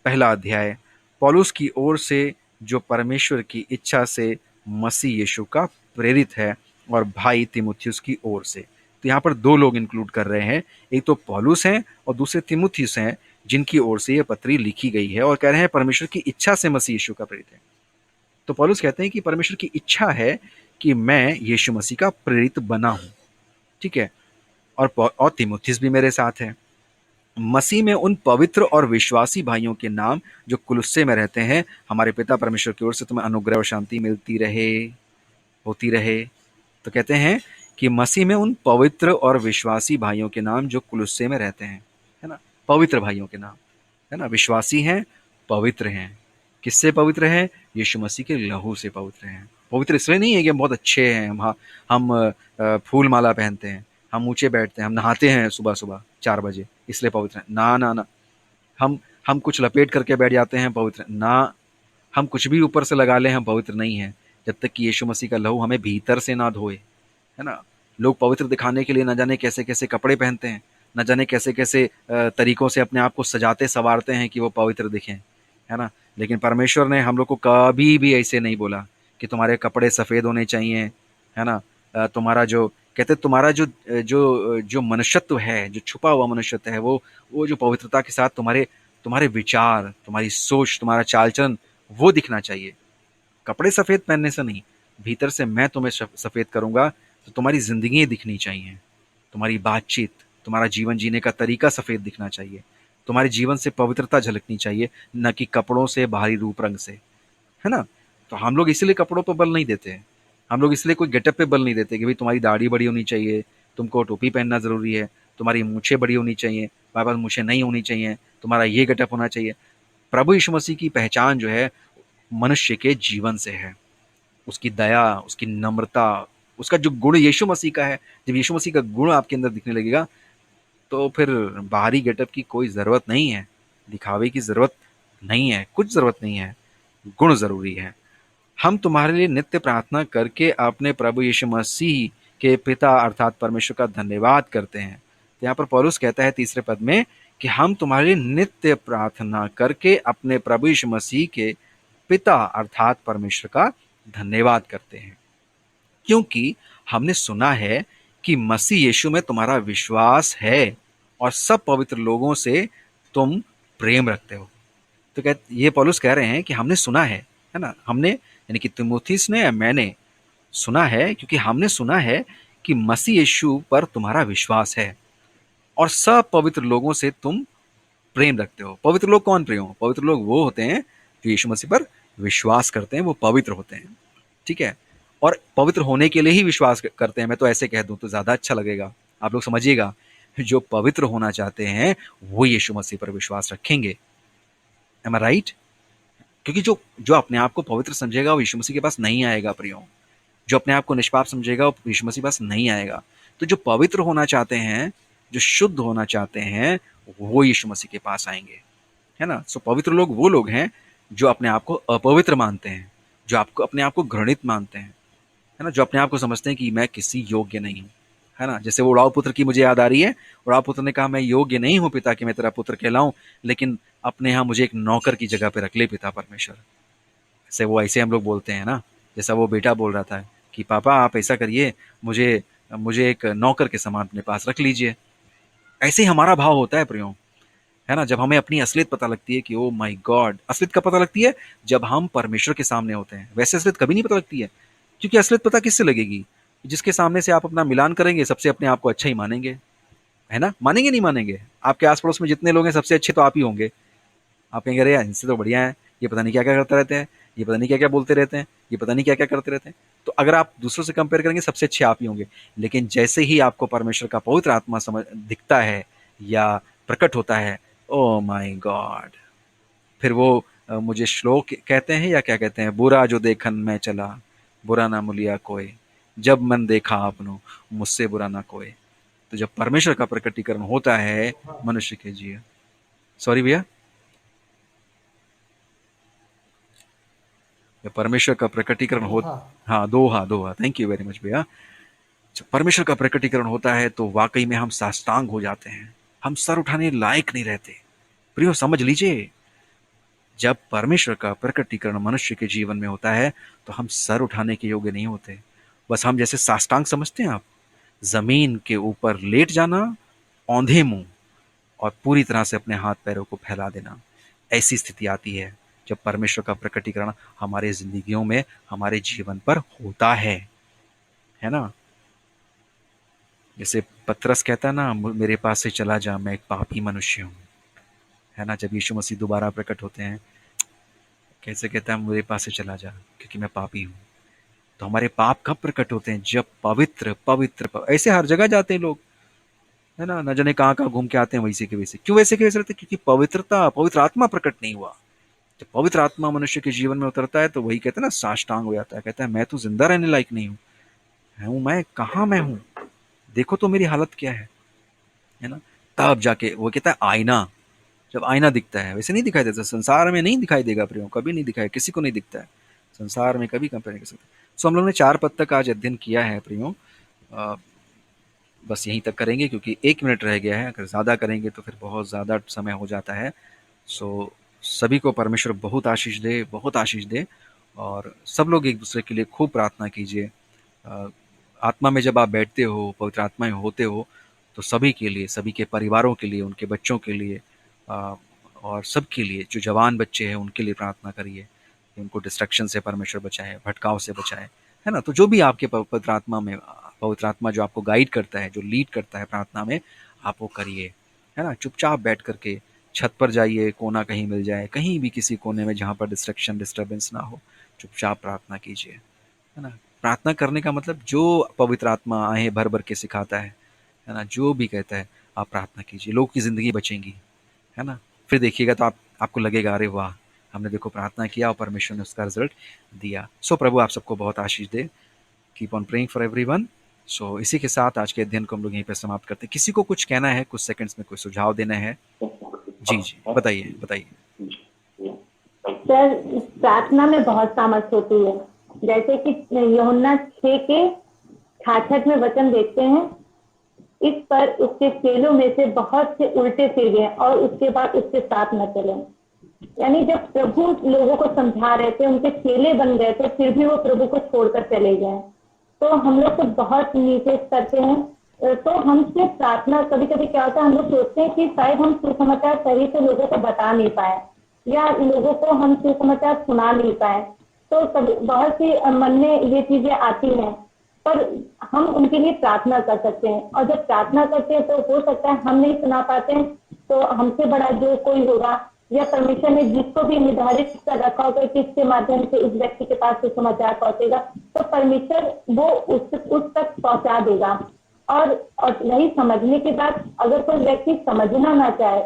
पहला अध्याय। पौलुस की ओर से, जो परमेश्वर की इच्छा से मसीह यीशु का प्रेरित है, और भाई तिमुथियुस की ओर से। तो यहाँ पर दो लोग इंक्लूड कर रहे हैं, एक तो पौलुस हैं और दूसरे तिमुथियुस हैं, जिनकी ओर से यह पत्री लिखी गई है, और कह रहे हैं परमेश्वर की इच्छा से मसीह यीशु का प्रेरित है। तो पौलुस कहते हैं कि परमेश्वर की इच्छा है कि मैं यीशु मसीह का प्रेरित बना हूं। ठीक है, और तिमुथियुस भी मेरे साथ है। मसीह में उन पवित्र और विश्वासी भाइयों के नाम जो कुलुस्से में रहते हैं, हमारे पिता परमेश्वर की ओर से तुम्हें अनुग्रह और शांति मिलती रहे, होती रहे। तो कहते हैं कि मसीह में उन पवित्र और विश्वासी भाइयों के नाम जो कुलुस्से में रहते हैं, है ना, पवित्र भाइयों के नाम, है ना, विश्वासी हैं, पवित्र हैं। किससे पवित्र हैं? यीशु मसीह के लहू से पवित्र हैं। पवित्र इसलिए नहीं है कि हम बहुत अच्छे हैं, हम फूल माला पहनते हैं, हम ऊंचे बैठते हैं, हम नहाते हैं सुबह सुबह 4 बजे, इसलिए पवित्र हैं। ना ना ना, हम कुछ लपेट करके बैठ जाते हैं, पवित्र ना। हम कुछ भी ऊपर से लगा लें, हम पवित्र नहीं हैं, जब तक कि यीशु मसीह का लहू हमें भीतर से ना धोए, है ना। लोग पवित्र दिखाने के लिए न जाने कैसे कैसे कपड़े पहनते हैं, न जाने कैसे कैसे तरीकों से अपने आप को सजाते संवारते हैं कि वो पवित्र दिखें, है ना। लेकिन परमेश्वर ने हम लोग को कभी भी ऐसे नहीं बोला कि तुम्हारे कपड़े सफ़ेद होने चाहिए, है ना। तुम्हारा जो कहते, तुम्हारा जो जो जो मनुष्यत्व है, जो छुपा हुआ मनुष्यत्व है, वो जो पवित्रता के साथ तुम्हारे विचार, तुम्हारी सोच, तुम्हारा चाल चलन, वो दिखना चाहिए। कपड़े सफ़ेद पहनने से नहीं, भीतर से मैं तुम्हें सफ़ेद करूँगा, तो तुम्हारी ज़िंदगी दिखनी चाहिए, तुम्हारी बातचीत, तुम्हारा जीवन जीने का तरीका सफ़ेद दिखना चाहिए, तुम्हारे जीवन से पवित्रता झलकनी चाहिए, न कि कपड़ों से, बाहरी रूप रंग से, है ना। तो हम लोग इसलिए कपड़ों पर बल नहीं देते हैं, हम लोग इसलिए कोई गेटअप पे बल नहीं देते कि भाई तुम्हारी दाढ़ी बड़ी होनी चाहिए, तुमको टोपी पहनना ज़रूरी है, तुम्हारी मूछें बड़ी होनी चाहिए, तुम्हारे पास मूछें नहीं होनी चाहिए, तुम्हारा ये गेटअप होना चाहिए। प्रभु यीशु मसीह की पहचान जो है मनुष्य के जीवन से है, उसकी दया, उसकी नम्रता, उसका जो गुण यीशु मसीह का है। जब यीशु मसीह का गुण आपके अंदर दिखने लगेगा, तो फिर बाहरी गेटअप की कोई ज़रूरत नहीं है, दिखावे की ज़रूरत नहीं है, कुछ ज़रूरत नहीं है, गुण ज़रूरी है। हम तुम्हारे लिए नित्य प्रार्थना करके अपने प्रभु यीशु मसीह के पिता अर्थात परमेश्वर का धन्यवाद करते हैं। तो यहाँ पर पौलुस कहता है तीसरे पद में कि हम तुम्हारे लिए नित्य प्रार्थना करके अपने प्रभु यीशु मसीह के पिता अर्थात परमेश्वर का धन्यवाद करते हैं, क्योंकि हमने सुना है कि मसीह यीशु में तुम्हारा विश्वास है और सब पवित्र लोगों से तुम प्रेम रखते हो। तो ये पौलुस कह रहे हैं कि हमने सुना है ना, हमने यानी कि तिमुथियुस ने या मैंने सुना है, क्योंकि हमने सुना है कि मसीह यीशु पर तुम्हारा विश्वास है और सब पवित्र लोगों से तुम प्रेम रखते हो। पवित्र लोग कौन प्रिय हो? पवित्र लोग वो होते हैं जो यीशु मसीह पर विश्वास करते हैं, वो पवित्र होते हैं। ठीक है, और पवित्र होने के लिए ही विश्वास करते हैं। मैं तो ऐसे कह दूं तो ज़्यादा अच्छा लगेगा, आप लोग समझिएगा। जो पवित्र होना चाहते हैं वो यीशु मसीह पर विश्वास रखेंगे। एम आई राइट? क्योंकि जो अपने आप को पवित्र समझेगा वो यीशु मसीह के पास नहीं आएगा प्रियो। जो अपने आप को निष्पाप समझेगा वो यीशु मसीह के पास नहीं आएगा। तो जो पवित्र होना चाहते हैं, जो शुद्ध होना चाहते हैं, वो यीशु मसीह के पास आएंगे, है ना। सो पवित्र लोग वो लोग हैं जो अपने आप को अपवित्र मानते हैं, जो अपने आप को घृणित मानते हैं, है ना, जो अपने आप को समझते हैं कि मैं किसी योग्य नहीं हूँ, है ना। जैसे वो उड़ाऊ पुत्र की मुझे याद आ रही है। उड़ाऊ पुत्र ने कहा मैं योग्य नहीं हूँ पिता कि मैं तेरा पुत्र कहलाऊं, लेकिन अपने यहाँ मुझे एक नौकर की जगह पे रख ले पिता परमेश्वर। ऐसे हम लोग बोलते हैं ना, जैसा वो बेटा बोल रहा था कि पापा आप ऐसा करिए, मुझे एक नौकर के समान अपने पास रख लीजिए। ऐसे ही हमारा भाव होता है प्रियो, है ना। जब हमें अपनी असलियत पता लगती है कि ओ माय गॉड, असलियत कब पता लगती है? जब हम परमेश्वर के सामने होते हैं। वैसे असलियत कभी नहीं पता लगती है, क्योंकि असलियत पता किससे लगेगी? जिसके सामने से आप अपना मिलान करेंगे, सबसे अपने आप को अच्छा ही मानेंगे, है ना। मानेंगे नहीं मानेंगे? आपके आस पड़ोस में जितने लोग हैं सबसे अच्छे तो आप ही होंगे। आप कहेंगे अरे यार इनसे तो बढ़िया है, ये पता नहीं क्या क्या करते रहते हैं, ये पता नहीं क्या क्या बोलते रहते हैं, ये पता नहीं क्या क्या करते रहते हैं। तो अगर आप दूसरों से कंपेयर करेंगे सबसे अच्छे आप ही होंगे। लेकिन जैसे ही आपको परमेश्वर का पवित्र आत्मा समझ दिखता है या प्रकट होता है, ओ माय गॉड, फिर वो मुझे श्लोक कहते हैं या क्या कहते हैं, बुरा जो देखन मैं चला, बुरा ना मुलिया कोय, जब मन देखा आपनो, मुझसे बुरा ना कोय। तो जब परमेश्वर का प्रकटीकरण होता है मनुष्य के जीवन, सॉरी भैया, जब परमेश्वर का प्रकटीकरण हो, हाँ दोहा, थैंक यू वेरी मच भैया। जब परमेश्वर का प्रकटीकरण होता है तो वाकई में हम साष्टांग हो जाते हैं, हम सर उठाने लायक नहीं रहते। प्रियो समझ लीजिए, जब परमेश्वर का प्रकटीकरण मनुष्य के जीवन में होता है तो हम सर उठाने के योग्य नहीं होते। बस हम जैसे साष्टांग समझते हैं आप, जमीन के ऊपर लेट जाना औंधे मुंह और पूरी तरह से अपने हाथ पैरों को फैला देना, ऐसी स्थिति आती है जब परमेश्वर का प्रकटीकरण हमारे जिंदगियों में, हमारे जीवन पर होता है ना। जैसे पतरस कहता है ना, मेरे पास से चला जा, मैं एक पापी मनुष्य हूं, है ना। जब यीशु मसीह दोबारा प्रकट होते हैं, कैसे कहता है, मेरे पास से चला जा क्योंकि मैं पापी हूं। तो हमारे पाप कब प्रकट होते हैं? जब ऐसे हर जगह जाते हैं लोग, है ना, न जाने कहाँ कहाँ घूम के आते हैं वैसे के वैसे। क्यों वैसे के वैसे रहते? क्योंकि पवित्र आत्मा प्रकट नहीं हुआ। जब पवित्र आत्मा मनुष्य के जीवन में उतरता है तो वही कहते हैं ना, साष्टांग हो जाता है, कहता है मैं तो जिंदा रहने लायक नहीं हूँ, मैं कहाँ मैं हूँ, देखो तो मेरी हालत क्या है ना। तब जाके वो कहता है आईना, जब आईना दिखता है, वैसे नहीं दिखाई देता संसार में, नहीं दिखाई देगा प्रियो, कभी नहीं दिखाई, किसी को नहीं दिखता है संसार में, कभी कंपेयर नहीं कर सकते। सो हम लोग ने 4 पद तक आज अध्ययन किया है प्रियो, बस यहीं तक करेंगे क्योंकि 1 मिनट रह गया है, अगर ज़्यादा करेंगे तो फिर बहुत ज़्यादा समय हो जाता है। सो सभी को परमेश्वर बहुत आशीष दे, बहुत आशीष दे, और सब लोग एक दूसरे के लिए खूब प्रार्थना कीजिए। आत्मा में जब आप बैठते हो, पवित्र आत्मा में होते हो, तो सभी के लिए, सभी के परिवारों के लिए, उनके बच्चों के लिए, और सबके लिए, जो जवान बच्चे हैं उनके लिए प्रार्थना करिए कि उनको डिस्ट्रक्शन से परमेश्वर बचाए, भटकाव से बचाए, है ना। तो जो भी आपके पवित्र आत्मा में, पवित्र आत्मा जो आपको गाइड करता है, जो लीड करता है प्रार्थना में, आप वो करिए, है ना। चुपचाप बैठ करके छत पर जाइए, कोना कहीं मिल जाए, कहीं भी किसी कोने में जहाँ पर डिस्टर्बेंस ना हो, चुपचाप प्रार्थना कीजिए, है ना। प्रार्थना करने का मतलब जो पवित्र आत्मा आए भर भर के सिखाता है ना, जो भी कहता है आप प्रार्थना कीजिए, लोग की जिंदगी बचेंगी, है ना। फिर देखिएगा तो आपको लगेगा अरे वाह, हमने देखो प्रार्थना किया और परमेश्वर ने उसका रिजल्ट दिया। सो प्रभु आप सबको बहुत आशीष दे। Keep on praying for everyone. So इसी के साथ आज के अध्ययन को हम लोग यहीं पे समाप्त करते हैं। किसी को कुछ कहना है, कुछ सेकंड्स में कोई सुझाव देना है? जी बताइए। सर, प्रार्थना में बहुत सामर्थ्य होती है, जैसे कि यूहन्ना 6:66 में वचन देखते हैं, इस पर उसके चेलों में से बहुत से उल्टे फिर गए और उसके बाद उसके साथ न चले। यानी जब प्रभु लोगों को समझा रहे थे, उनके चेले बन गए थे, फिर भी वो प्रभु को छोड़कर चले गए। तो हम लोग तो बहुत नीचे स्तर पे हैं। तो हमसे प्रार्थना, कभी कभी क्या होता है, हम लोग सोचते हैं कि शायद हम सुसमाचार सही से लोगों को बता नहीं पाए या लोगों को हम सुसमाचार सुना नहीं पाए। तो कभी बहुत सी मन में ये चीजें आती हैं, पर हम उनके लिए प्रार्थना कर सकते हैं। और जब प्रार्थना करते हैं तो हो सकता है हम नहीं सुना पाते हैं, तो हमसे बड़ा जो कोई होगा या परमेश्वर ने जिसको भी निर्धारित कर रखा होगा कि इसके माध्यम से इस व्यक्ति के पास समाचार पहुंचेगा, तो परमेश्वर वो उस तक पहुंचा देगा। और नहीं समझने के बाद अगर कोई व्यक्ति समझना ना चाहे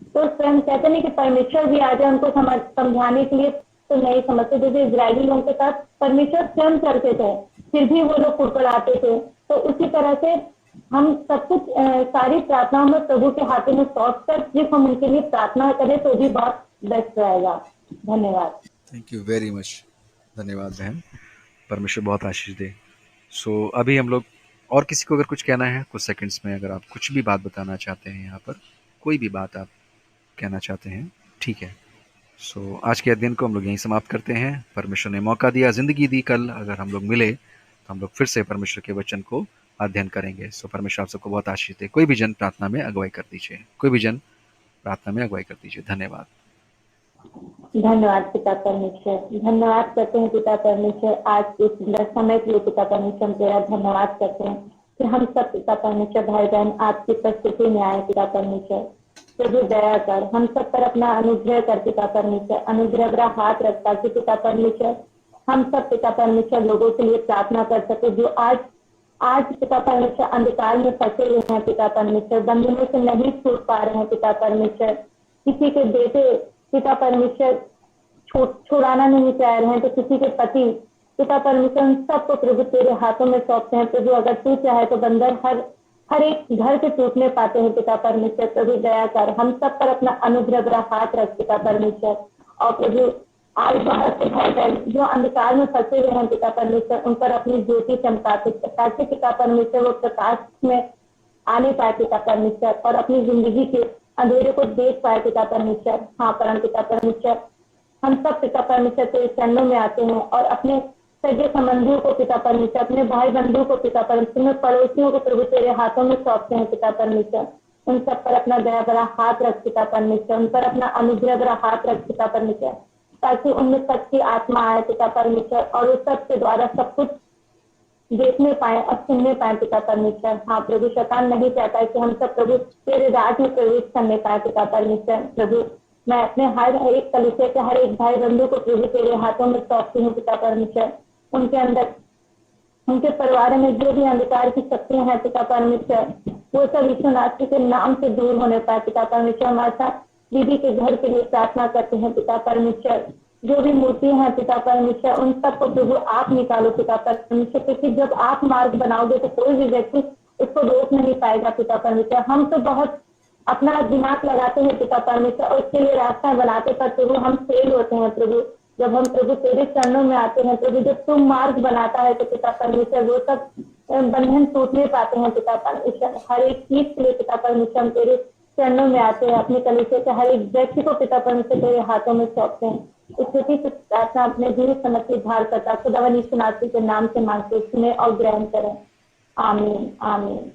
तो स्वयं कहते नहीं कि परमेश्वर भी आ जाए उनको समझाने के लिए, तो नहीं समझते। जैसे इजरायली लोगों के साथ परमेश्वर स्वयं करते थे, फिर भी वो लोग कुड़कुड़ाते थे। तो उसी तरह से हम सब कुछ सारी प्रार्थनाओं में प्रभु के हाथों में सौंप कर सिर्फ हम उनके लिए प्रार्थना करें तो भी बहुत बेस्ट रहेगा। धन्यवाद। थैंक यू वेरी मच, धन्यवाद बहन, परमेश्वर बहुत आशीष दे। सो अभी हम लोग, और किसी को अगर कुछ कहना है कुछ सेकंड्स में, अगर आप कुछ भी बात बताना चाहते हैं, यहाँ पर कोई भी बात आप कहना चाहते हैं, ठीक है। सो आज के अध्ययन को हम लोग यहीं समाप्त करते हैं। परमेश्वर ने मौका दिया, जिंदगी दी, कल अगर हम लोग मिले तो हम लोग फिर से परमेश्वर के वचन को अध्ययन करेंगे। सो परमेश्वर आप सबको बहुत आशीष दे। कोई भी जन प्रार्थना में अगुवाई कर दीजिए, धन्यवाद। धन्यवाद पिता परमेश्वर, धन्यवाद करते हैं पिता परमेश्वर, आज इस सुंदर समय के लिए पिता परमेश्वर हम तेरा धन्यवाद करते हैं कि हम सब पिता परमेश्वर भाई बहन आपकी उपस्थिति में आए। पिता परमेश्वर प्रभु दया कर, हम सब पर अपना अनुग्रह कर पिता परमेश्वर, अनुग्रह भरा हाथ रखता कि पिता परमेश्वर हम सब पिता परमेश्वर लोगों के लिए प्रार्थना कर सके जो आज पिता परमेश्वर अंधकार में फंसे हुए हैं। पिता परमेश्वर बंधनों से नहीं छूट पा रहे हैं। पिता परमेश्वर किसी के बेटे पिता परमेश्वर छुड़ाना नहीं चाह रहे हैं, तो किसी के पति, पिता परमेश्वर उन सबको प्रभु तेरे हाथों में सौंपते हैं प्रभु। अगर तू चाहे तो बंदर हर एक घर से टूटने पाते हैं पिता परमेश्वर। प्रभु दया कर, हम सब पर अपना अनुग्रह भरा हाथ रख पिता परमेश्वर। और प्रभु आज बाहर से घर जो अंधकार में फंसे हुए हैं पिता परमेश्वर, उन पर अपनी ज्योति चमकाते, ताकि पिता परमेश्वर वो प्रकाश में आने पाए पिता परमेश्वर, और अपनी जिंदगी के अंधेरे को देख पाए पिता परमेश्वर। हाँ परम पिता परमेश्वर, हम सब पिता परमेश्वर तेरे चरणों में आते हैं और अपने सगे संबंधियों को पिता परमेश्वर, अपने भाई बंधुओं को पिता परमेश्वर, में पड़ोसियों को प्रभु तेरे हाथों में सौंपते हैं पिता परमेश्वर। उन सब पर अपना दया भरा हाथ रख पिता परमेश्वर, उन पर अपना अनुग्रह भरा हाथ रख पिता परमेश्वर, ताकि उनमें सच की आत्मा आए पिता परमेश्वर, और उस सब के द्वारा सब कुछ देखने पाए और सुनने पाए पिता परमेश्वर। हाँ प्रभु, शैतान नहीं चाहता है कि हम सब प्रभु तेरे राज में प्रवेश करने पाए पिता परमेश्वर। प्रभु मैं अपने हर एक कलीसिया के हर एक भाई बंधु को प्रभु तेरे हाथों में सौंपती हूँ पिता परमेश्वर। उनके अंदर, उनके परिवार में जो भी अंधकार की शक्तियां हैं पिता परमेश्वर, वो सब यीशु नासरी के नाम से दूर होने पाए पिता परमेश्वर। हमारे साथ दीदी के घर के लिए प्रार्थना करते हैं पिता परमेश्वर। जो भी मूर्ति है पिता परमेश्वर, उन सबको प्रभु आप निकालो पिता परमेश्वर, क्योंकि जब आप मार्ग बनाओगे तो कोई भी व्यक्ति उसको रोक नहीं पाएगा पिता परमेश्वर। हम तो बहुत अपना दिमाग लगाते हैं पिता परमेश्वर और उसके लिए रास्ता बनाते, पर प्रभु हम फेल होते हैं प्रभु। जब हम प्रभु तेरे चरणों में आते हैं प्रभु, जब तुम मार्ग बनाता है तो पिता परमेश्वर वो सब बंधन टूटने पाते हैं पिता परमेश्वर। हर एक चीज के लिए पिता परमेश्वर हम तेरे चरणों में आते हैं, अपने कलीसिया के हर एक व्यक्ति को पिता परमेश्वर तेरे हाथों में सौंपते हैं। इस छोटी सी प्रार्थना अपने जीवित समझ के उद्धार करता खुदावन यीशु नासरी के नाम से मांगते, सुने और ग्रहण करें। आमीन आमीन।